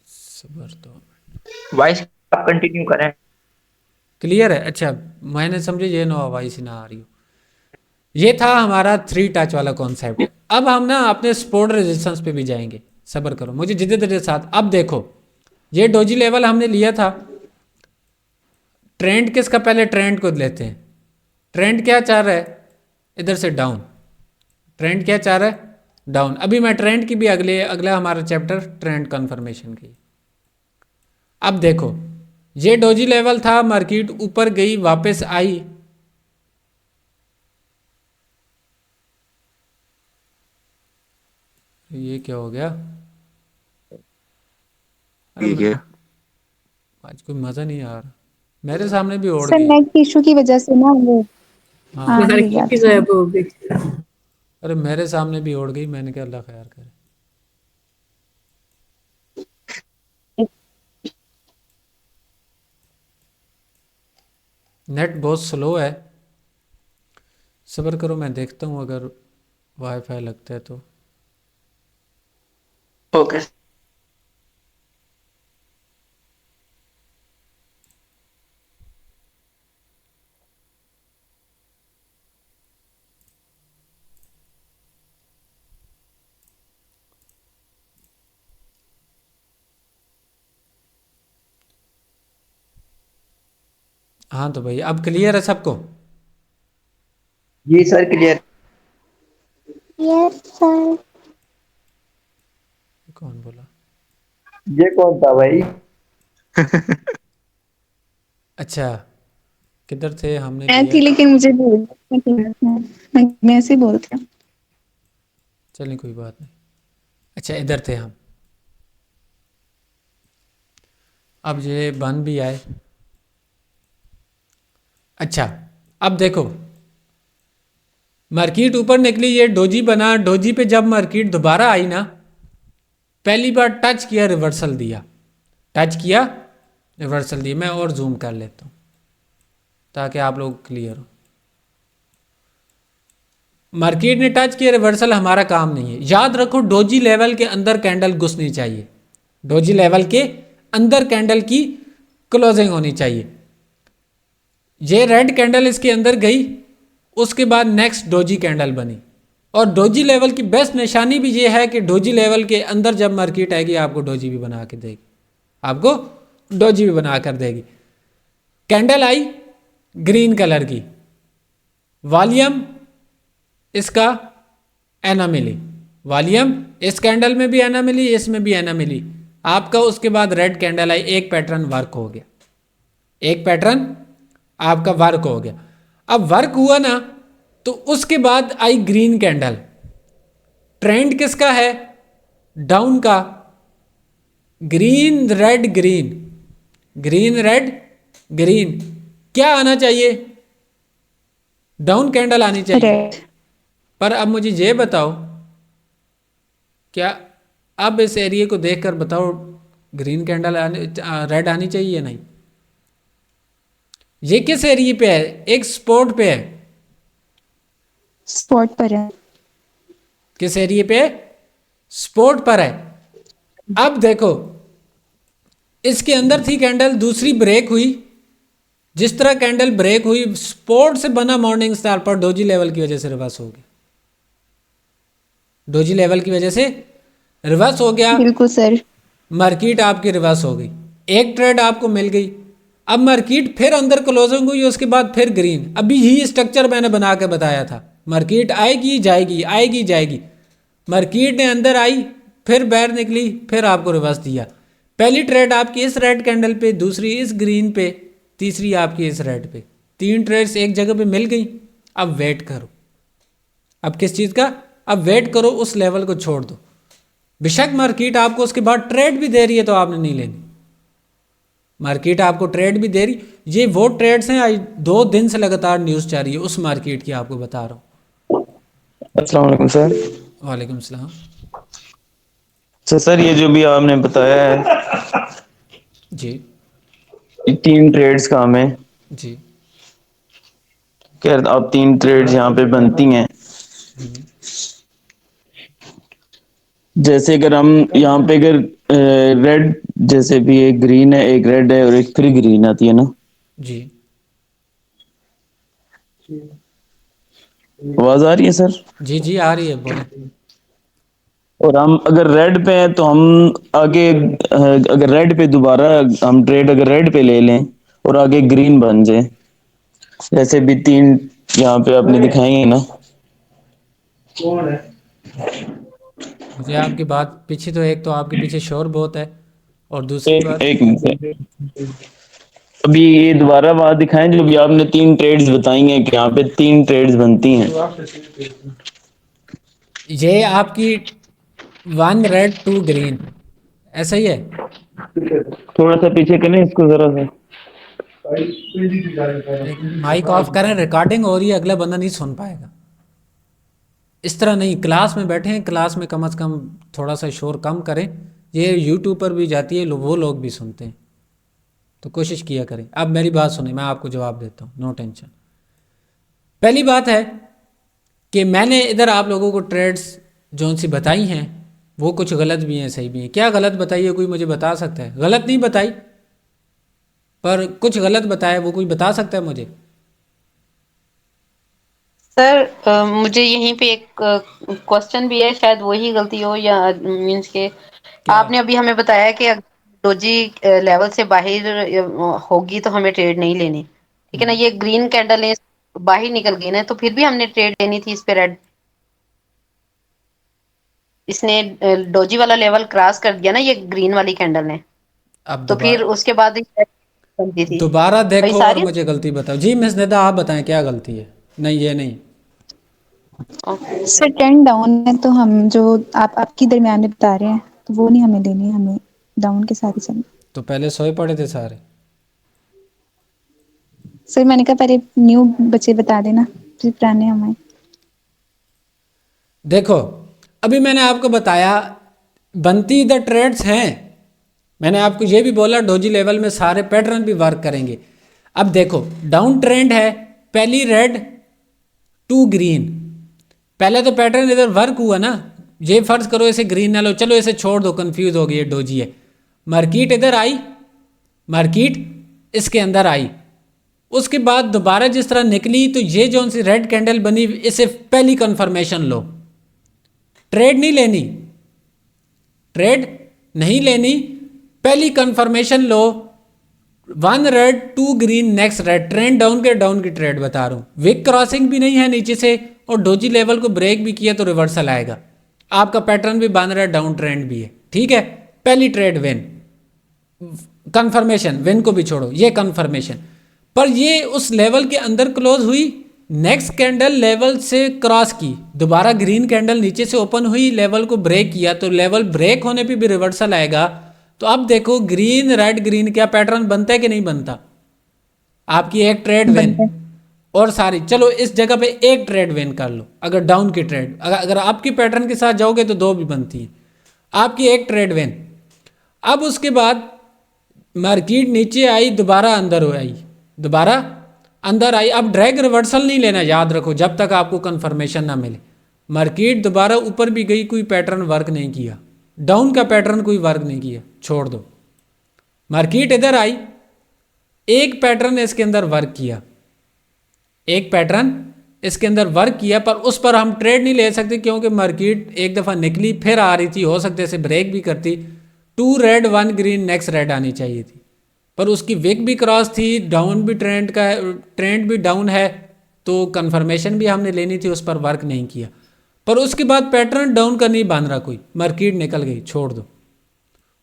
सबर तो वॉइस आप कंटिन्यू करें। क्लियर है? अच्छा, मैंने समझे ये नो आवाज़ ही ना आ रही हो। ये था हमारा 3 टच वाला कॉन्सेप्ट। अब हम ना अपने सपोर्ट रेजिस्टेंस पे भी जाएंगे। सब्र करो, मुझे जिद्दत के साथ। अब देखो, ये डोजी लेवल हमने लिया था। ट्रेंड किसका, पहले ट्रेंड को लेते हैं। ट्रेंड क्या चाह रहा है? इधर से डाउन। ट्रेंड क्या चाह रहा है? डाउन। अभी मैं ट्रेंड की भी अगला हमारा चैप्टर ट्रेंड कन्फर्मेशन की। अब देखो, ये डोजी लेवल था, मार्केट ऊपर गई, वापस आई। ये क्या हो गया? अरे ठीक है, आज कोई मज़ा नहीं आ रहा। मेरे सामने भी ओढ़ सर गई। नेट इशू की वजह से ना वो हाँ, ये बात है। अरे मेरे सामने भी ओढ़ गई। मैंने क्या, अल्लाह खैर करे। नेट बहुत स्लो है। सब्र करो, मैं देखता हूँ अगर वाईफाई लगता है तो। ओके। हाँ तो भाई, अब क्लियर है सबको? जी सर, क्लियर। Yes sir. कौन बोला? ये कौन था भाई? अच्छा, किधर थे? हमने मैं लिया। थी लेकिन मुझे भूल मैं ऐसे ही बोलती हूँ। चलिए कोई बात नहीं। अच्छा, इधर थे हम। अब ये बन भी आए। अच्छा, अब देखो, मार्केट ऊपर निकली, ये डोजी बना। डोजी पे जब मार्केट दोबारा आई ना, पहली बार टच किया, रिवर्सल दिया। टच किया, रिवर्सल दिया। मैं और जूम कर लेता हूँ ताकि आप लोग क्लियर हो। मार्केट ने टच किया, रिवर्सल हमारा काम नहीं है। याद रखो, डोजी लेवल के अंदर कैंडल घुसनी चाहिए। डोजी लेवल के अंदर कैंडल की क्लोजिंग होनी चाहिए। ये रेड कैंडल इसके अंदर गई, उसके बाद नेक्स्ट डोजी कैंडल बनी। और डोजी लेवल की बेस्ट निशानी भी ये है कि डोजी लेवल के अंदर जब मार्केट आएगी, आपको डोजी भी बना के देगी। आपको डोजी भी बना कर देगी। कैंडल आई ग्रीन कलर की, वॉल्यूम इसका एना मिली। वॉल्यूम इस कैंडल में भी एना मिली, इसमें भी एना मिली आपका। उसके बाद रेड कैंडल आई, एक पैटर्न वर्क हो गया। एक पैटर्न आपका वर्क हो गया। अब वर्क हुआ ना, तो उसके बाद आई ग्रीन कैंडल। ट्रेंड किसका है? डाउन का। Green red green, green red green. क्या आना चाहिए? डाउन कैंडल आनी चाहिए। रेड। पर अब मुझे ये बताओ, क्या अब इस एरिया को देखकर बताओ, ग्रीन कैंडल रेड आनी चाहिए या नहीं? ये किस एरिया पे है? एक स्पॉट पे है। स्पॉट पर है। किस एरिया पे? स्पॉट पर है। अब देखो, इसके अंदर थी कैंडल, दूसरी ब्रेक हुई। जिस तरह कैंडल ब्रेक हुई, स्पॉट से बना मॉर्निंग स्टार पर डोजी लेवल की वजह से रिवर्स हो गया। डोजी लेवल की वजह से रिवर्स हो गया। बिल्कुल सर। मार्केट आपकी रिवर्स हो गई, एक ट्रेड आपको मिल गई। अब मार्केट फिर अंदर क्लोजिंग हुई, उसके बाद फिर ग्रीन। अभी ही स्ट्रक्चर मैंने बना के बताया था। मार्केट आएगी जाएगी, आएगी जाएगी। मार्केट ने अंदर आई, फिर बाहर निकली, फिर आपको रिवर्स दिया। पहली ट्रेड आपकी इस रेड कैंडल पे, दूसरी इस ग्रीन पे, तीसरी आपकी इस रेड पे। 3 ट्रेड्स एक जगह पे मिल गई। अब वेट करो। अब किस चीज़ का? अब वेट करो, उस लेवल को छोड़ दो। बेशक मार्केट आपको उसके बाद ट्रेड भी दे रही है तो आपने नहीं लेनी। मार्केट आपको ट्रेड भी दे रही। ये वो ट्रेड्स हैं, आज 2 दिन से लगातार न्यूज़ जा रही है उस मार्केट की, आपको बता रहा हूँ। अस्सलाम वालेकुम सर। वालेकुम सलाम। सर ये जो भी आपने बताया है, जी ये 3 ट्रेड्स का हमें, जी। क्या अब 3 ट्रेड्स यहाँ पे बनती हैं। जैसे अगर हम यहाँ पे अगर रेड, जैसे भी एक ग्रीन है, एक रेड है और एक फिर ग्रीन आती है ना, जी आवाज आ रही है सर? जी जी आ रही है, बोलें। और हम अगर रेड पे हैं तो हम आगे अगर रेड पे दोबारा हम ट्रेड अगर रेड पे ले लें और आगे ग्रीन बन जाए, जैसे भी 3 यहाँ पे आपने दिखाई है ना। मुझे आपकी बात पीछे, तो एक तो आपके पीछे शोर बहुत है, और दूसरी एक बात, एक मिनट, अभी ये दोबारा बात दिखाएं जो भी आपने 3 ट्रेड्स बताई हैं कि यहाँ पे 3 ट्रेड्स बनती हैं। ये आपकी 1 रेड 2 ग्रीन, ऐसा ही है। थोड़ा सा पीछे करें इसको जरा सा। एक माइक ऑफ करें, रिकॉर्डिंग हो रही है, अगला बंदा नहीं सुन पाएगा। इस तरह नहीं, क्लास में बैठे हैं, क्लास में कम से कम थोड़ा सा शोर कम करें। ये यूट्यूब पर भी जाती है, वो लोग भी सुनते हैं, तो कोशिश किया करें। अब मेरी बात सुने, मैं आपको जवाब देता हूँ, नो टेंशन। पहली बात है कि मैंने इधर आप लोगों को ट्रेड्स जो सी बताई हैं वो कुछ गलत भी हैं, सही भी हैं। क्या गलत बताई है, कोई मुझे बता सकता है? गलत नहीं बताई, पर कुछ गलत बताया, वो कोई बता सकता है मुझे? सर मुझे यहीं पे एक क्वेश्चन भी है, शायद वही गलती हो, या मीन्स के क्या? आपने अभी हमें बताया कि अगर डोजी लेवल से बाहर होगी तो हमें ट्रेड नहीं लेनी, ठीक है ना। ये ग्रीन कैंडल है, बाहर निकल गई ना, तो फिर भी हमने ट्रेड लेनी थी इस पे रेड। इसने डोजी वाला लेवल क्रॉस कर दिया ना ये ग्रीन वाली कैंडल ने, अब तो फिर दोबारा उसके बाद ही बनती थी। दोबारा भाई देखो और सारी मुझे गलती बताओ। जी मिस निदा, आप बताएं क्या गलती है? नहीं, ये नहीं। ओके। सर ट्रेंड डाउन है, तो हम जो आप आपकी दरमियान में बता रहे हैं, तो वो नहीं हमें लेनी है, हमें डाउन के साथ ही चलना। तो पहले सोए पड़े थे सारे। सर मैंने कहा पहले न्यू बच्चे बता देना, फिर पुराने हमें। देखो, अभी मैंने आपको बताया बनती द ट्रेड्स हैं। मैंने आपको ये भी बोला डोजी लेवल में सारे पैटर्न भी वर्क करेंगे। अब देखो, डाउन ट्रेंड है, पहली रेड 2 ग्रीन, पहले तो पैटर्न इधर वर्क हुआ ना। ये फर्ज करो इसे ग्रीन ना लो, चलो इसे छोड़ दो, कंफ्यूज हो गई, ये डोजी है। मार्केट इधर आई, मार्केट इसके अंदर आई, उसके बाद दोबारा जिस तरह निकली, तो ये जो सी रेड कैंडल बनी, इसे पहली कंफर्मेशन लो। ट्रेड नहीं लेनी, ट्रेड नहीं लेनी, पहली कंफर्मेशन लो। 1 red 2 green, next red, trend down के, डाउन की ट्रेड बता रहा हूँ। विक क्रॉसिंग भी नहीं है नीचे से, और डोजी लेवल को ब्रेक भी किया तो रिवर्सल आएगा। आपका पैटर्न भी बन रहा है, डाउन ट्रेंड भी है, ठीक है। पहली ट्रेड विन, कंफर्मेशन, विन को भी छोड़ो, ये कंफर्मेशन। पर ये उस लेवल के अंदर क्लोज हुई, नेक्स्ट कैंडल लेवल से क्रॉस की, दोबारा ग्रीन कैंडल नीचे से ओपन हुई, लेवल को ब्रेक किया, तो लेवल ब्रेक होने पे भी रिवर्सल आएगा। तो अब देखो, ग्रीन रेड ग्रीन, क्या पैटर्न बनता है कि नहीं बनता? आपकी एक ट्रेड विन और सारी, चलो इस जगह पे एक ट्रेड विन कर लो। अगर डाउन की ट्रेड, अगर आपकी पैटर्न के साथ जाओगे तो 2 भी बनती है, आपकी एक ट्रेड विन। अब उसके बाद मार्केट नीचे आई, दोबारा अंदर हो आई, दोबारा अंदर आई। अब ड्रैग रिवर्सल नहीं लेना, याद रखो, जब तक आपको कंफर्मेशन ना मिले। मार्केट दोबारा ऊपर भी गई, कोई पैटर्न वर्क नहीं किया, डाउन का पैटर्न कोई वर्क नहीं किया, छोड़ दो। मार्केट इधर आई, एक पैटर्न इसके अंदर वर्क किया, एक पैटर्न इसके अंदर वर्क किया, पर उस पर हम ट्रेड नहीं ले सकते, क्योंकि मार्केट एक दफ़ा निकली फिर आ रही थी, हो सकते इसे ब्रेक भी करती। 2 रेड 1 ग्रीन, नेक्स्ट रेड आनी चाहिए थी, पर उसकी विक भी क्रॉस थी, डाउन भी ट्रेंड का, ट्रेंड भी डाउन है, तो कंफर्मेशन भी हमने लेनी थी, उस पर वर्क नहीं किया। पर उसके बाद पैटर्न डाउन का नहीं बन रहा कोई, मार्केट निकल गई, छोड़ दो।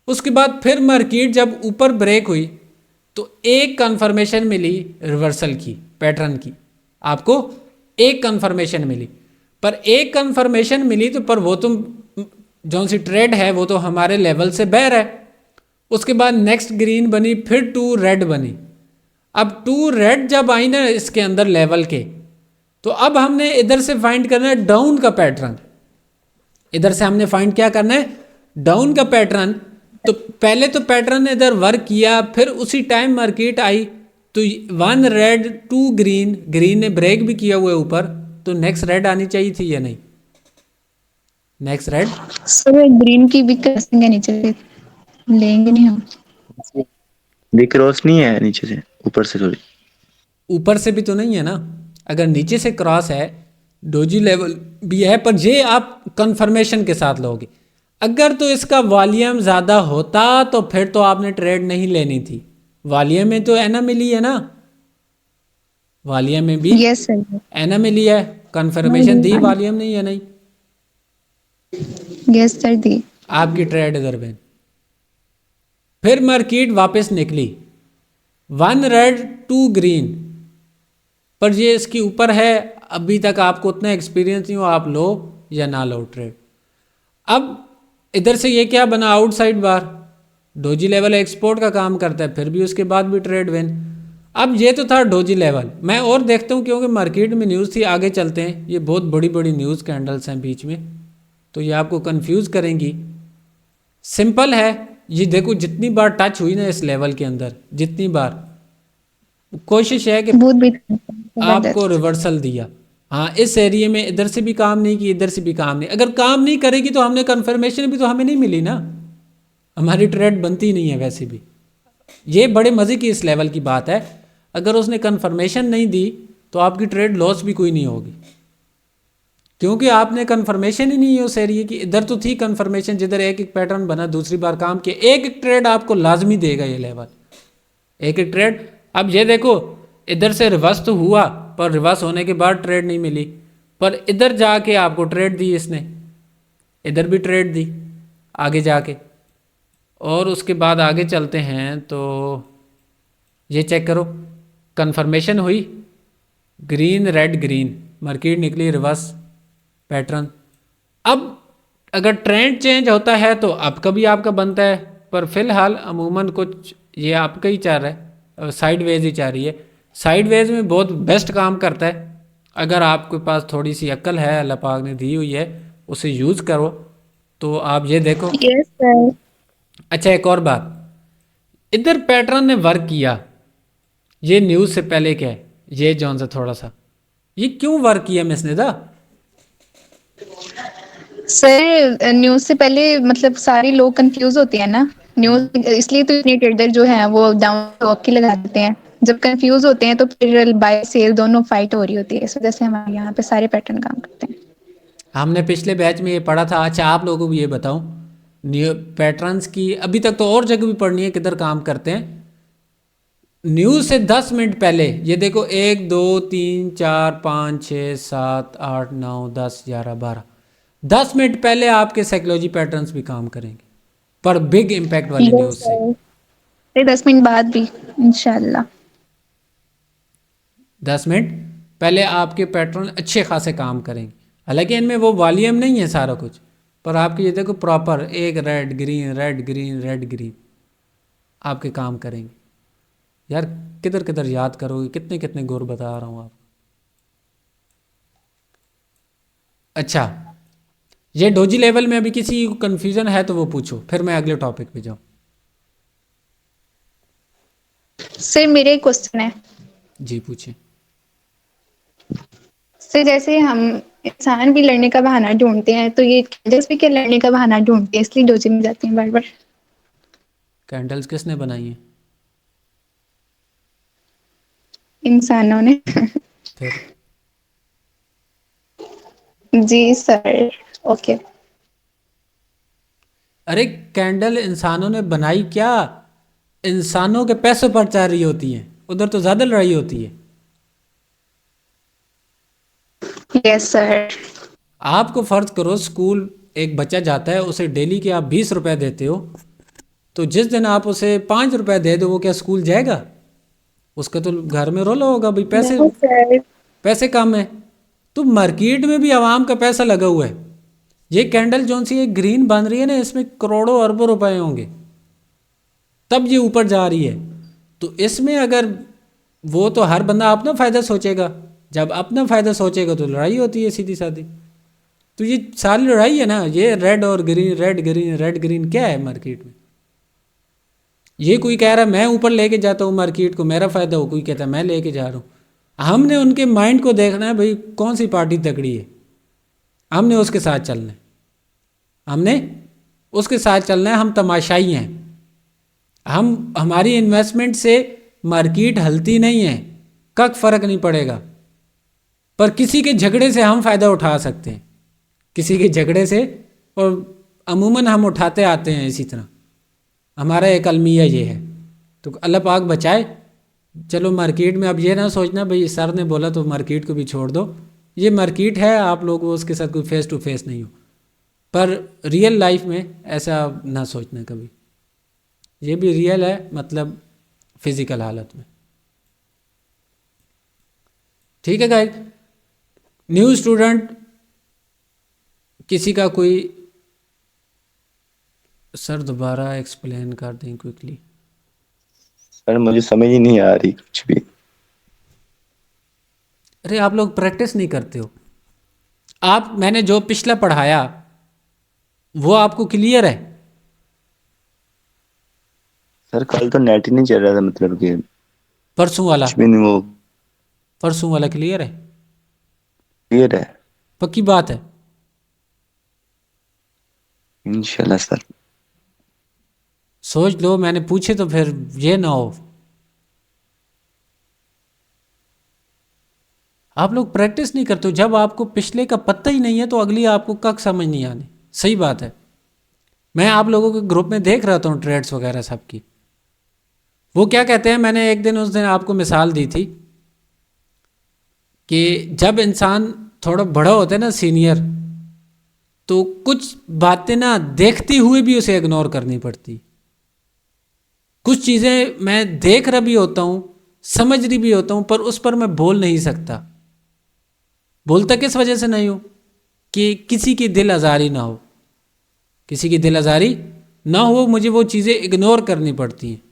उसके बाद फिर मार्केट जब ऊपर ब्रेक हुई, तो एक कंफर्मेशन मिली रिवर्सल की, पैटर्न की, आपको एक कंफर्मेशन मिली। पर एक कंफर्मेशन मिली तो, पर वो तुम जो सी ट्रेड है वो तो हमारे लेवल से बाहर है, उसके बाद नेक्स्ट ग्रीन बनी, फिर 2 रेड बनी। अब 2 रेड जब आई ना इसके अंदर लेवल के, तो अब हमने इधर से फाइंड करना है डाउन का पैटर्न। इधर से हमने फाइंड क्या करना है, डाउन का पैटर्न। तो पहले तो पैटर्न ने इधर वर्क किया, फिर उसी टाइम मार्केट आई, तो 1 रेड 2 ग्रीन, ग्रीन ने ब्रेक भी किया हुआ है ऊपर, तो नेक्स्ट रेड आनी चाहिए थी या नहीं? नेक्स्ट रेड सर ग्रीन की भी क्रॉसिंग है नीचे से, लेंगे नहीं हम। भी क्रॉस नहीं है नीचे से, ऊपर से थोड़ी। ऊपर से भी तो नहीं है ना, अगर नीचे से क्रॉस है, डोजी लेवल भी है, पर ये आप कंफर्मेशन के साथ लोगे। अगर तो इसका वॉल्यूम ज़्यादा होता तो फिर तो आपने ट्रेड नहीं लेनी थी। वॉल्यूम में तो एना मिली है ना, वॉल्यूम में भी यस सर। एना मिली है, कंफर्मेशन दी, वॉल्यूम नहीं है नहीं। यस सर दी। आपकी ट्रेड इधर बन, फिर मार्केट वापस निकली 1 रेड 2 ग्रीन, पर ये इसके ऊपर है। अभी तक आपको उतना एक्सपीरियंस नहीं हो, आप लो या ना लो ट्रेड। अब इधर से ये क्या बना, आउटसाइड बार, डोजी लेवल एक्सपोर्ट का काम करता है, फिर भी उसके बाद भी ट्रेड विन। अब ये तो था डोजी लेवल। मैं और देखता हूँ क्योंकि मार्केट में न्यूज़ थी, आगे चलते हैं। ये बहुत बड़ी बड़ी न्यूज़ कैंडल्स हैं बीच में, तो ये आपको कंफ्यूज करेंगी। सिंपल है, ये देखो जितनी बार टच हुई ना इस लेवल के अंदर, जितनी बार, कोशिश है कि आपको रिवर्सल दिया। हाँ, इस एरिया में इधर से भी काम नहीं की, इधर से भी काम नहीं। अगर काम नहीं करेगी तो हमने कंफर्मेशन भी तो हमें नहीं मिली ना, हमारी ट्रेड बनती नहीं है वैसे भी। ये बड़े मज़े की इस लेवल की बात है, अगर उसने कंफर्मेशन नहीं दी तो आपकी ट्रेड लॉस भी कोई नहीं होगी, क्योंकि आपने कंफर्मेशन ही नहीं है उस एरिया की। इधर तो थी कंफर्मेशन, जिधर एक एक पैटर्न बना, दूसरी बार काम किया, एक एक ट्रेड आपको लाजमी देगा ये लेवल, एक एक ट्रेड। अब ये देखो इधर से रिवर्स तो हुआ, पर रिवर्स होने के बाद ट्रेड नहीं मिली, पर इधर जाके आपको ट्रेड दी इसने, इधर भी ट्रेड दी आगे जाके। और उसके बाद आगे चलते हैं तो ये चेक करो, कंफर्मेशन हुई ग्रीन रेड ग्रीन, मार्केट निकली रिवर्स पैटर्न। अब अगर ट्रेंड चेंज होता है तो अब कभी आपका बनता है, पर फिलहाल अमूमन कुछ ये आपका ही चाह रहा है, साइड वेज ही चाह रही है। साइड वेज में बहुत बेस्ट काम करता है, अगर आपके पास थोड़ी सी अक्ल है, अल्लाह पाक ने दी हुई है, उसे यूज़ करो तो आप ये देखो। Yes sir. अच्छा, एक और बात, इधर पैटर्न ने वर्क किया, ये न्यूज़ से पहले क्या है, ये जॉन से थोड़ा सा, ये क्यों वर्क किया मिसनेदा? सर न्यूज से पहले मतलब सारे लोग कंफ्यूज होते हैं ना, न्यूज इसलिए तो इतने ट्रेडर जो हैं वो डाउन टॉप की लगा देते हैं। जब कंफ्यूज होते हैं तो फिर बाय सेल दोनों फाइट हो रही होती है, इस वजह से हमारे यहाँ पे सारे पैटर्न काम करते हैं। हमने पिछले बैच में ये पढ़ा था। अच्छा, आप लोगों को भी ये बताऊं, न्यू पैटर्न्स की अभी तक तो और जगह भी पढ़नी है किधर काम करते हैं। न्यूज़ से 10 मिनट पहले ये देखो, 1 2 3 4 5 6 7 8 9 10 11 12, 10 मिनट पहले आपके साइकोलॉजी पैटर्न्स भी काम करेंगे, पर बिग इम्पैक्ट वाली न्यूज़ से। 10 मिनट बाद भी इंशाल्लाह। 10 मिनट पहले आपके पैटर्न अच्छे खासे काम करेंगे। हालांकि इनमें वो वॉल्यूम नहीं है सारा कुछ, पर आपके ये देखो प्रॉपर एक red green red green red green आपके काम करेंगे। यार किधर किधर याद करोगे, कितने कितने गुर बता रहा हूँ आप। अच्छा, ये डोजी लेवल में अभी किसी को कन्फ्यूजन है तो वो पूछो, फिर मैं अगले टॉपिक पे जाऊँ। सर मेरे एक क्वेश्चन है। जी पूछिए। सर जैसे हम इंसान भी लड़ने का बहाना ढूंढते हैं, तो ये कैंडल्स भी क्या लड़ने का बहाना ढूंढते हैं, इसलिए डोजी में जाते हैं बार बार। कैंडल्स किसने बनाई है? इंसानों ने। फिर जी सर। ओके। अरे कैंडल इंसानों ने बनाई क्या, इंसानों के पैसों पर चल रही होती है, उधर तो ज्यादा लड़ाई होती है। Yes sir. आपको फर्ज करो स्कूल एक बच्चा जाता है, उसे डेली के आप 20 रुपए देते हो, तो जिस दिन आप उसे 5 रुपए दे दो वो क्या स्कूल जाएगा? उसका तो घर में रोला होगा भाई, पैसे कम है। तो मार्केट में भी आवाम का पैसा लगा हुआ है। ये कैंडल जोन सी एक ग्रीन बन रही है ना, इसमें करोड़ों अरबों रुपए होंगे। तब ये ऊपर जा रही है। तो इसमें अगर वो तो हर बंदा अपना फ़ायदा सोचेगा, जब अपना फ़ायदा सोचेगा तो लड़ाई होती है सीधी सादी। तो ये सारी लड़ाई है ना, ये रेड और green, red green, red green क्या है मार्केट में। ये कोई कह रहा है मैं ऊपर लेके जाता हूँ मार्केट को, मेरा फ़ायदा हो, कोई कहता है मैं लेके जा रहा हूँ। हमने उनके माइंड को देखना है, भाई कौन सी पार्टी तगड़ी है, हमने उसके साथ चलना है, हमने उसके साथ चलना है। हम तमाशाई हैं, हमारी इन्वेस्टमेंट से मार्केट हलती नहीं है, कक फ़र्क नहीं पड़ेगा। पर किसी के झगड़े से हम फ़ायदा उठा सकते हैं, किसी के झगड़े से, और अमूमन हम उठाते आते हैं इसी तरह। हमारा एक अलमिया ये है। तो अल्लाह पाक बचाए। चलो मार्केट में अब ये ना सोचना भाई सर ने बोला तो मार्केट को भी छोड़ दो, ये मार्केट है, आप लोग उसके साथ कोई फेस टू फेस नहीं हो। पर रियल लाइफ में ऐसा ना सोचना कभी, ये भी रियल है, मतलब फिज़िकल हालत में। ठीक है गाइस, न्यू स्टूडेंट किसी का कोई, सर दोबारा एक्सप्लेन कर दें क्विकली। सर मुझे समझ ही नहीं आ रही कुछ भी। अरे आप लोग प्रैक्टिस नहीं करते हो। मैंने जो पिछला पढ़ाया वो आपको क्लियर है? सर कल तो नेट ही नहीं चल रहा था, मतलब कि परसों वाला, कुछ भी नहीं, वो परसों वाला क्लियर है? क्लियर है पक्की बात है? इंशाल्लाह सर। सोच लो, मैंने पूछे तो फिर ये ना हो। आप लोग प्रैक्टिस नहीं करते हो। जब आपको पिछले का पता ही नहीं है तो अगली आपको कक समझ नहीं आनी। सही बात है। मैं आप लोगों के ग्रुप में देख रहा था ट्रेड्स वगैरह सबकी, वो क्या कहते हैं, मैंने एक दिन उस दिन आपको मिसाल दी थी कि जब इंसान थोड़ा बड़ा होता है ना, सीनियर, तो कुछ बातें ना देखते हुए भी उसे इग्नोर करनी पड़ती। कुछ चीज़ें मैं देख रहा भी होता हूँ, समझ रही भी होता हूँ, पर उस पर मैं बोल नहीं सकता। बोलता किस वजह से नहीं हो कि किसी की दिल आज़ारी ना हो, किसी की दिल आज़ारी ना हो, मुझे वो चीज़ें इग्नोर करनी पड़ती हैं।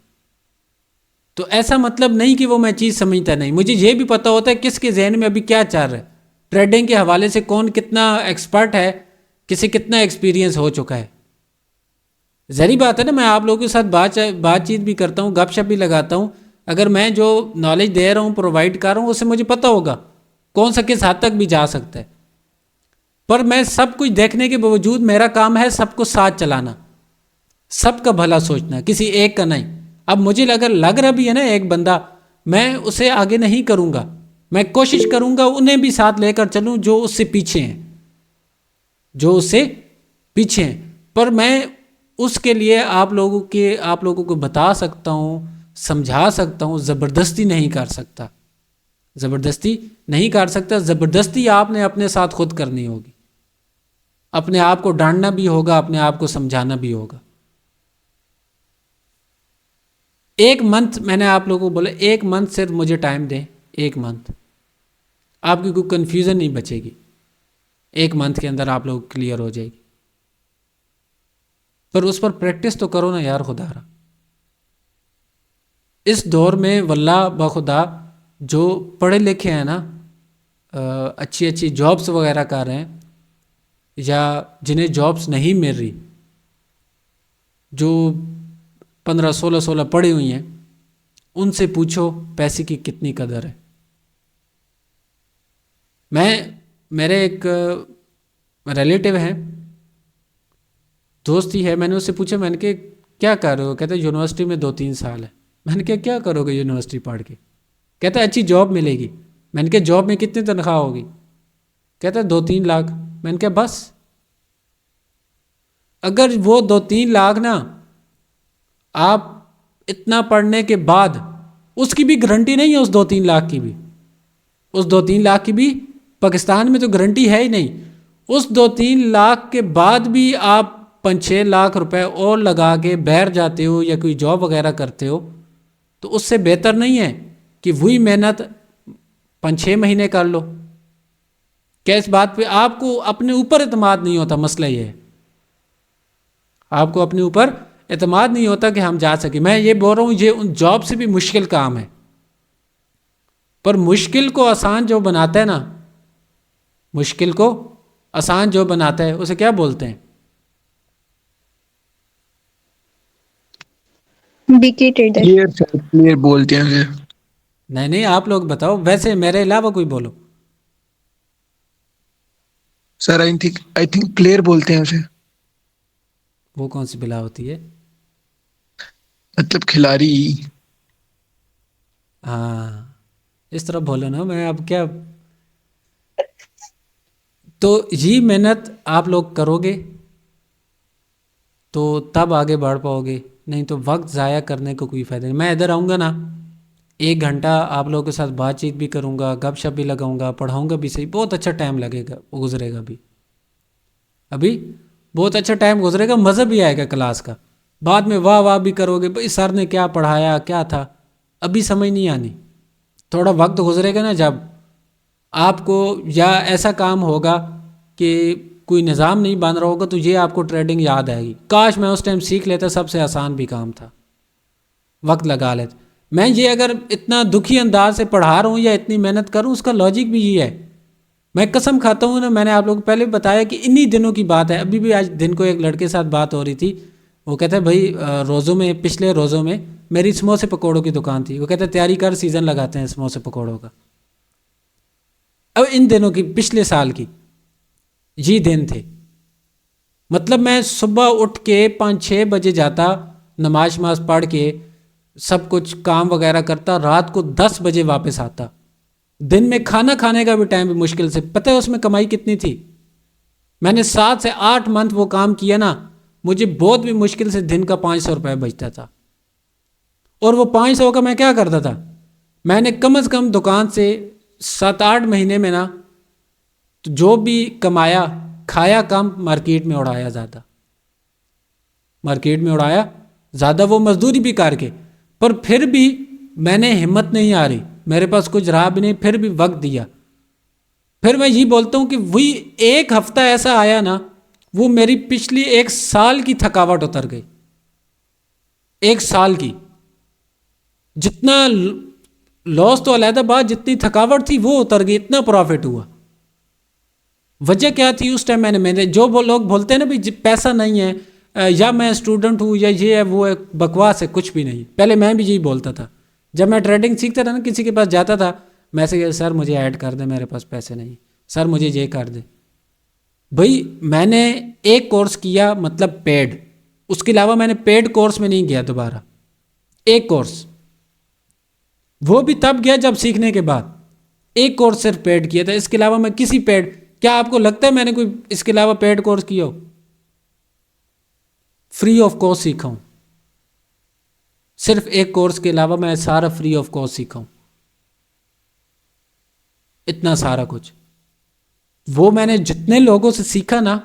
तो ऐसा मतलब नहीं कि वो मैं चीज़ समझता नहीं, मुझे ये भी पता होता है किसके जहन में अभी क्या चल रहा है, ट्रेडिंग के हवाले से कौन कितना एक्सपर्ट है, किसे कितना एक्सपीरियंस हो चुका है। ज़री बात है ना, मैं आप लोगों के साथ बातचीत भी करता हूँ, गपशप भी लगाता हूँ। अगर मैं जो नॉलेज दे रहा हूँ, प्रोवाइड कर रहा हूँ, उससे मुझे पता होगा कौन सा किस हद तक भी जा सकता है। पर मैं सब कुछ देखने के बावजूद मेरा काम है सबको साथ चलाना, सबका भला सोचना, किसी एक का नहीं। अब मुझे अगर लग रहा भी है ना एक बंदा, मैं उसे आगे नहीं करूँगा, मैं कोशिश करूँगा उन्हें भी साथ लेकर चलूँ जो उससे पीछे हैं, जो उससे पीछे हैं। पर मैं उसके लिए आप लोगों को बता सकता हूँ, समझा सकता हूँ, ज़बरदस्ती नहीं कर सकता, ज़बरदस्ती नहीं कर सकता। ज़बरदस्ती आपने अपने साथ खुद करनी होगी, अपने आप को डांटना भी होगा, अपने आप को समझाना भी होगा। एक मंथ मैंने आप लोगों को बोला, एक मंथ सिर्फ मुझे टाइम दें, एक मंथ, आपकी कोई कन्फ्यूज़न नहीं बचेगी, एक मंथ के अंदर आप लोग क्लियर हो जाएगी। पर उस पर प्रैक्टिस तो करो ना यार खुदारा। इस दौर में वल्लाह बखुदा जो पढ़े लिखे हैं ना, अच्छी अच्छी जॉब्स वगैरह कर रहे हैं, या जिन्हें जॉब्स नहीं मिल रही, जो 15-16 पढ़ी हुई हैं, उनसे पूछो पैसे की कितनी कदर है। मेरे एक रिलेटिव हैं, दोस्त ही है, मैंने उससे पूछा, मैंने कहा क्या कर रहे हो? कहते यूनिवर्सिटी में 2-3 साल है। मैंने कहा क्या करोगे यूनिवर्सिटी पढ़ के? कहता अच्छी जॉब मिलेगी। मैंने कहा जॉब में कितनी तनख्वाह होगी? कहता 2-3 लाख। मैंने कहा बस, अगर वो 2-3 लाख ना, आप इतना पढ़ने के बाद, उसकी भी गारंटी नहीं है, उस 2-3 लाख की भी, उस 2-3 लाख की भी पाकिस्तान में तो गारंटी है ही नहीं। उस 2-3 लाख के बाद भी आप 5-6 लाख रुपए और लगा के बैठ जाते हो या कोई जॉब वगैरह करते हो, तो उससे बेहतर नहीं है कि वही मेहनत 5-6 महीने कर लो। क्या इस बात पे आपको अपने ऊपर एतमाद नहीं होता? मसला ये है, आपको अपने ऊपर एतमाद नहीं होता कि हम जा सके। मैं ये बोल रहा हूँ ये उन जॉब से भी मुश्किल काम है, पर मुश्किल को आसान जो बनाता है ना, मुश्किल को आसान जो बनाता है उसे क्या बोलते हैं? BK trader. Clear sir, clear बोलते हैं सर। नहीं नहीं, आप लोग बताओ, वैसे मेरे अलावा कोई बोलो। सर आई थिंक प्लेयर बोलते हैं उसे। वो कौन सी बिला होती है? मतलब खिलाड़ी। हाँ, इस तरह बोलो ना, मैं अब क्या। तो ये मेहनत आप लोग करोगे तो तब आगे बढ़ पाओगे, नहीं तो वक्त ज़ाया करने को कोई फ़ायदा नहीं। मैं इधर आऊँगा ना, 1 घंटा आप लोगों के साथ बातचीत भी करूँगा, गपशप भी लगाऊँगा, पढ़ाऊँगा भी सही, बहुत अच्छा टाइम लगेगा, गुजरेगा भी, अभी बहुत अच्छा टाइम गुजरेगा, मज़ा भी आएगा क्लास का। बाद में वाह वाह भी करोगे, भाई सर ने क्या पढ़ाया, क्या था, अभी समझ नहीं आनी। थोड़ा वक्त गुजरेगा ना जब आपको, या ऐसा काम होगा कि कोई निज़ाम नहीं बन रहा होगा, तो ये आपको ट्रेडिंग याद आएगी, काश मैं उस टाइम सीख लेता, सबसे आसान भी काम था, वक्त लगा लेते। मैं ये अगर इतना दुखी अंदाज से पढ़ा रहा हूँ या इतनी मेहनत करूँ, उसका लॉजिक भी ये है। मैं कसम खाता हूँ ना, मैंने आप लोगों को पहले भी बताया कि इन्हीं दिनों की बात है। अभी भी आज दिन को एक लड़के के साथ बात हो रही थी, वो कहता है भाई रोज़ों में, पिछले रोज़ों में मेरी समोसे पकौड़ों की दुकान थी, वो कहता है तैयारी कर, सीज़न लगाते हैं समोसे पकौड़ों का। अब इन दिनों की, पिछले साल की ये दिन थे, मतलब मैं सुबह उठ के 5-6 बजे जाता, नमाज शमाज पढ़ के सब कुछ काम वगैरह करता, रात को 10 बजे वापस आता। दिन में खाना खाने का भी टाइम भी मुश्किल से, पता है उसमें कमाई कितनी थी? मैंने 7 से 8 मंथ वो काम किया ना, मुझे बहुत भी मुश्किल से दिन का 500 रुपये बचता था। और वो 500 का मैं क्या करता था, मैंने कम से कम दुकान से 7-8 महीने में ना, तो जो भी कमाया, खाया कम, मार्केट में उड़ाया ज़्यादा, मार्केट में उड़ाया ज़्यादा, वो मजदूरी भी करके। पर फिर भी मैंने हिम्मत नहीं आ रही, मेरे पास कुछ रहा भी नहीं, फिर भी वक्त दिया। फिर मैं ये बोलता हूँ कि वही एक हफ्ता ऐसा आया ना, वो मेरी पिछली 1 साल की थकावट उतर गई, 1 साल की। जितना लॉस तो अलहदा बात, जितनी थकावट थी वो उतर गई, इतना प्रॉफिट हुआ। वजह क्या थी उस टाइम? मैंने जो वो लोग बोलते हैं ना भाई पैसा नहीं है, या मैं स्टूडेंट हूँ, या ये है वो है, बकवास है, कुछ भी नहीं। पहले मैं भी यही बोलता था, जब मैं ट्रेडिंग सीखता था ना, किसी के पास जाता था, मैं से सर मुझे ऐड कर दे, मेरे पास पैसे नहीं, सर मुझे ये कर दे। भाई मैंने एक कोर्स किया, मतलब पेड, उसके अलावा मैंने पेड कोर्स में नहीं गया दोबारा। एक कोर्स, वो भी तब गया जब सीखने के बाद, एक कोर्स सिर्फ पेड किया था, इसके अलावा मैं किसी पेड, क्या आपको लगता है मैंने कोई इसके अलावा पेड कोर्स किया हो? फ्री ऑफ कॉस्ट सीखा हूं, सिर्फ एक कोर्स के अलावा मैं सारा फ्री ऑफ कॉस्ट सीखा हूं, इतना सारा कुछ। वो मैंने जितने लोगों से सीखा ना,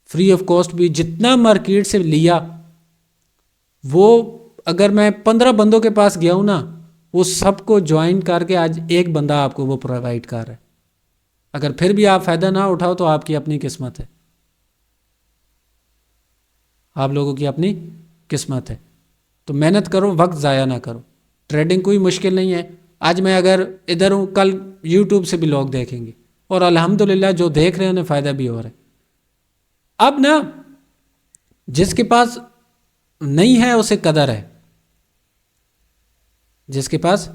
फ्री ऑफ कॉस्ट भी, जितना मार्केट से लिया, वो अगर मैं 15 बंदों के पास गया हूं ना, वो सबको ज्वाइन करके आज एक बंदा आपको वो प्रोवाइड कर रहा है। अगर फिर भी आप फ़ायदा ना उठाओ तो आपकी अपनी किस्मत है, आप लोगों की अपनी किस्मत है। तो मेहनत करो, वक्त ज़ाया ना करो। ट्रेडिंग कोई मुश्किल नहीं है। आज मैं अगर इधर हूँ, कल यूट्यूब से भी लोग देखेंगे, और अल्हम्दुलिल्लाह जो देख रहे हैं उन्हें फ़ायदा भी हो रहा है। अब ना जिसके पास नहीं है उसे कदर है, जिसके पास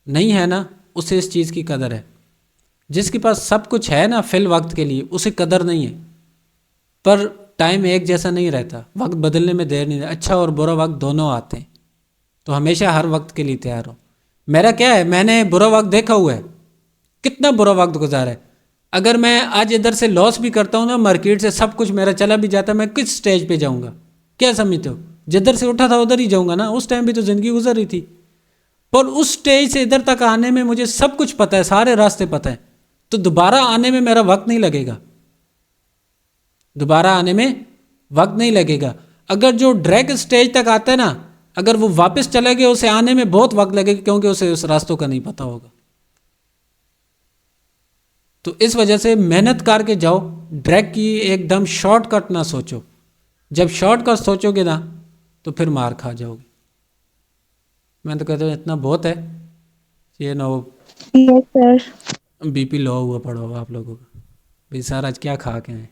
नहीं है ना उसे इस चीज़ की कदर है। जिसके पास सब कुछ है ना फिल वक्त के लिए, उसे कदर नहीं है। पर टाइम एक जैसा नहीं रहता, वक्त बदलने में देर नहीं, अच्छा और बुरा वक्त दोनों आते हैं, तो हमेशा हर वक्त के लिए तैयार हो। मेरा क्या है, मैंने बुरा वक्त देखा हुआ है, कितना बुरा वक्त गुजारा है। अगर मैं आज इधर से लॉस भी करता हूँ ना, मार्केट से सब कुछ मेरा चला भी जाता, मैं किस स्टेज पे जाऊँगा? क्या समझते हो? जिधर से उठा था उधर ही जाऊँगा ना, उस टाइम भी तो ज़िंदगी गुजर रही थी। पर उस स्टेज से इधर तक आने में मुझे सब कुछ पता है, सारे रास्ते पता है, तो दोबारा आने में मेरा वक्त नहीं लगेगा, दोबारा आने में वक्त नहीं लगेगा। अगर जो डायरेक्ट स्टेज तक आता है ना, अगर वो वापस चला गया, उसे आने में बहुत वक्त लगेगा, क्योंकि उसे उस रास्तों का नहीं पता होगा। तो इस वजह से मेहनत करके जाओ, डायरेक्ट की एकदम शॉर्टकट ना सोचो। जब शॉर्ट का सोचोगे ना तो फिर मार खा जाओगे। मैं तो कहता हूँ इतना बहुत है, ये ना हो यस सर। बीपी लो हुआ पड़ा हो आप लोगों का, भाई सर आज क्या खा के आए।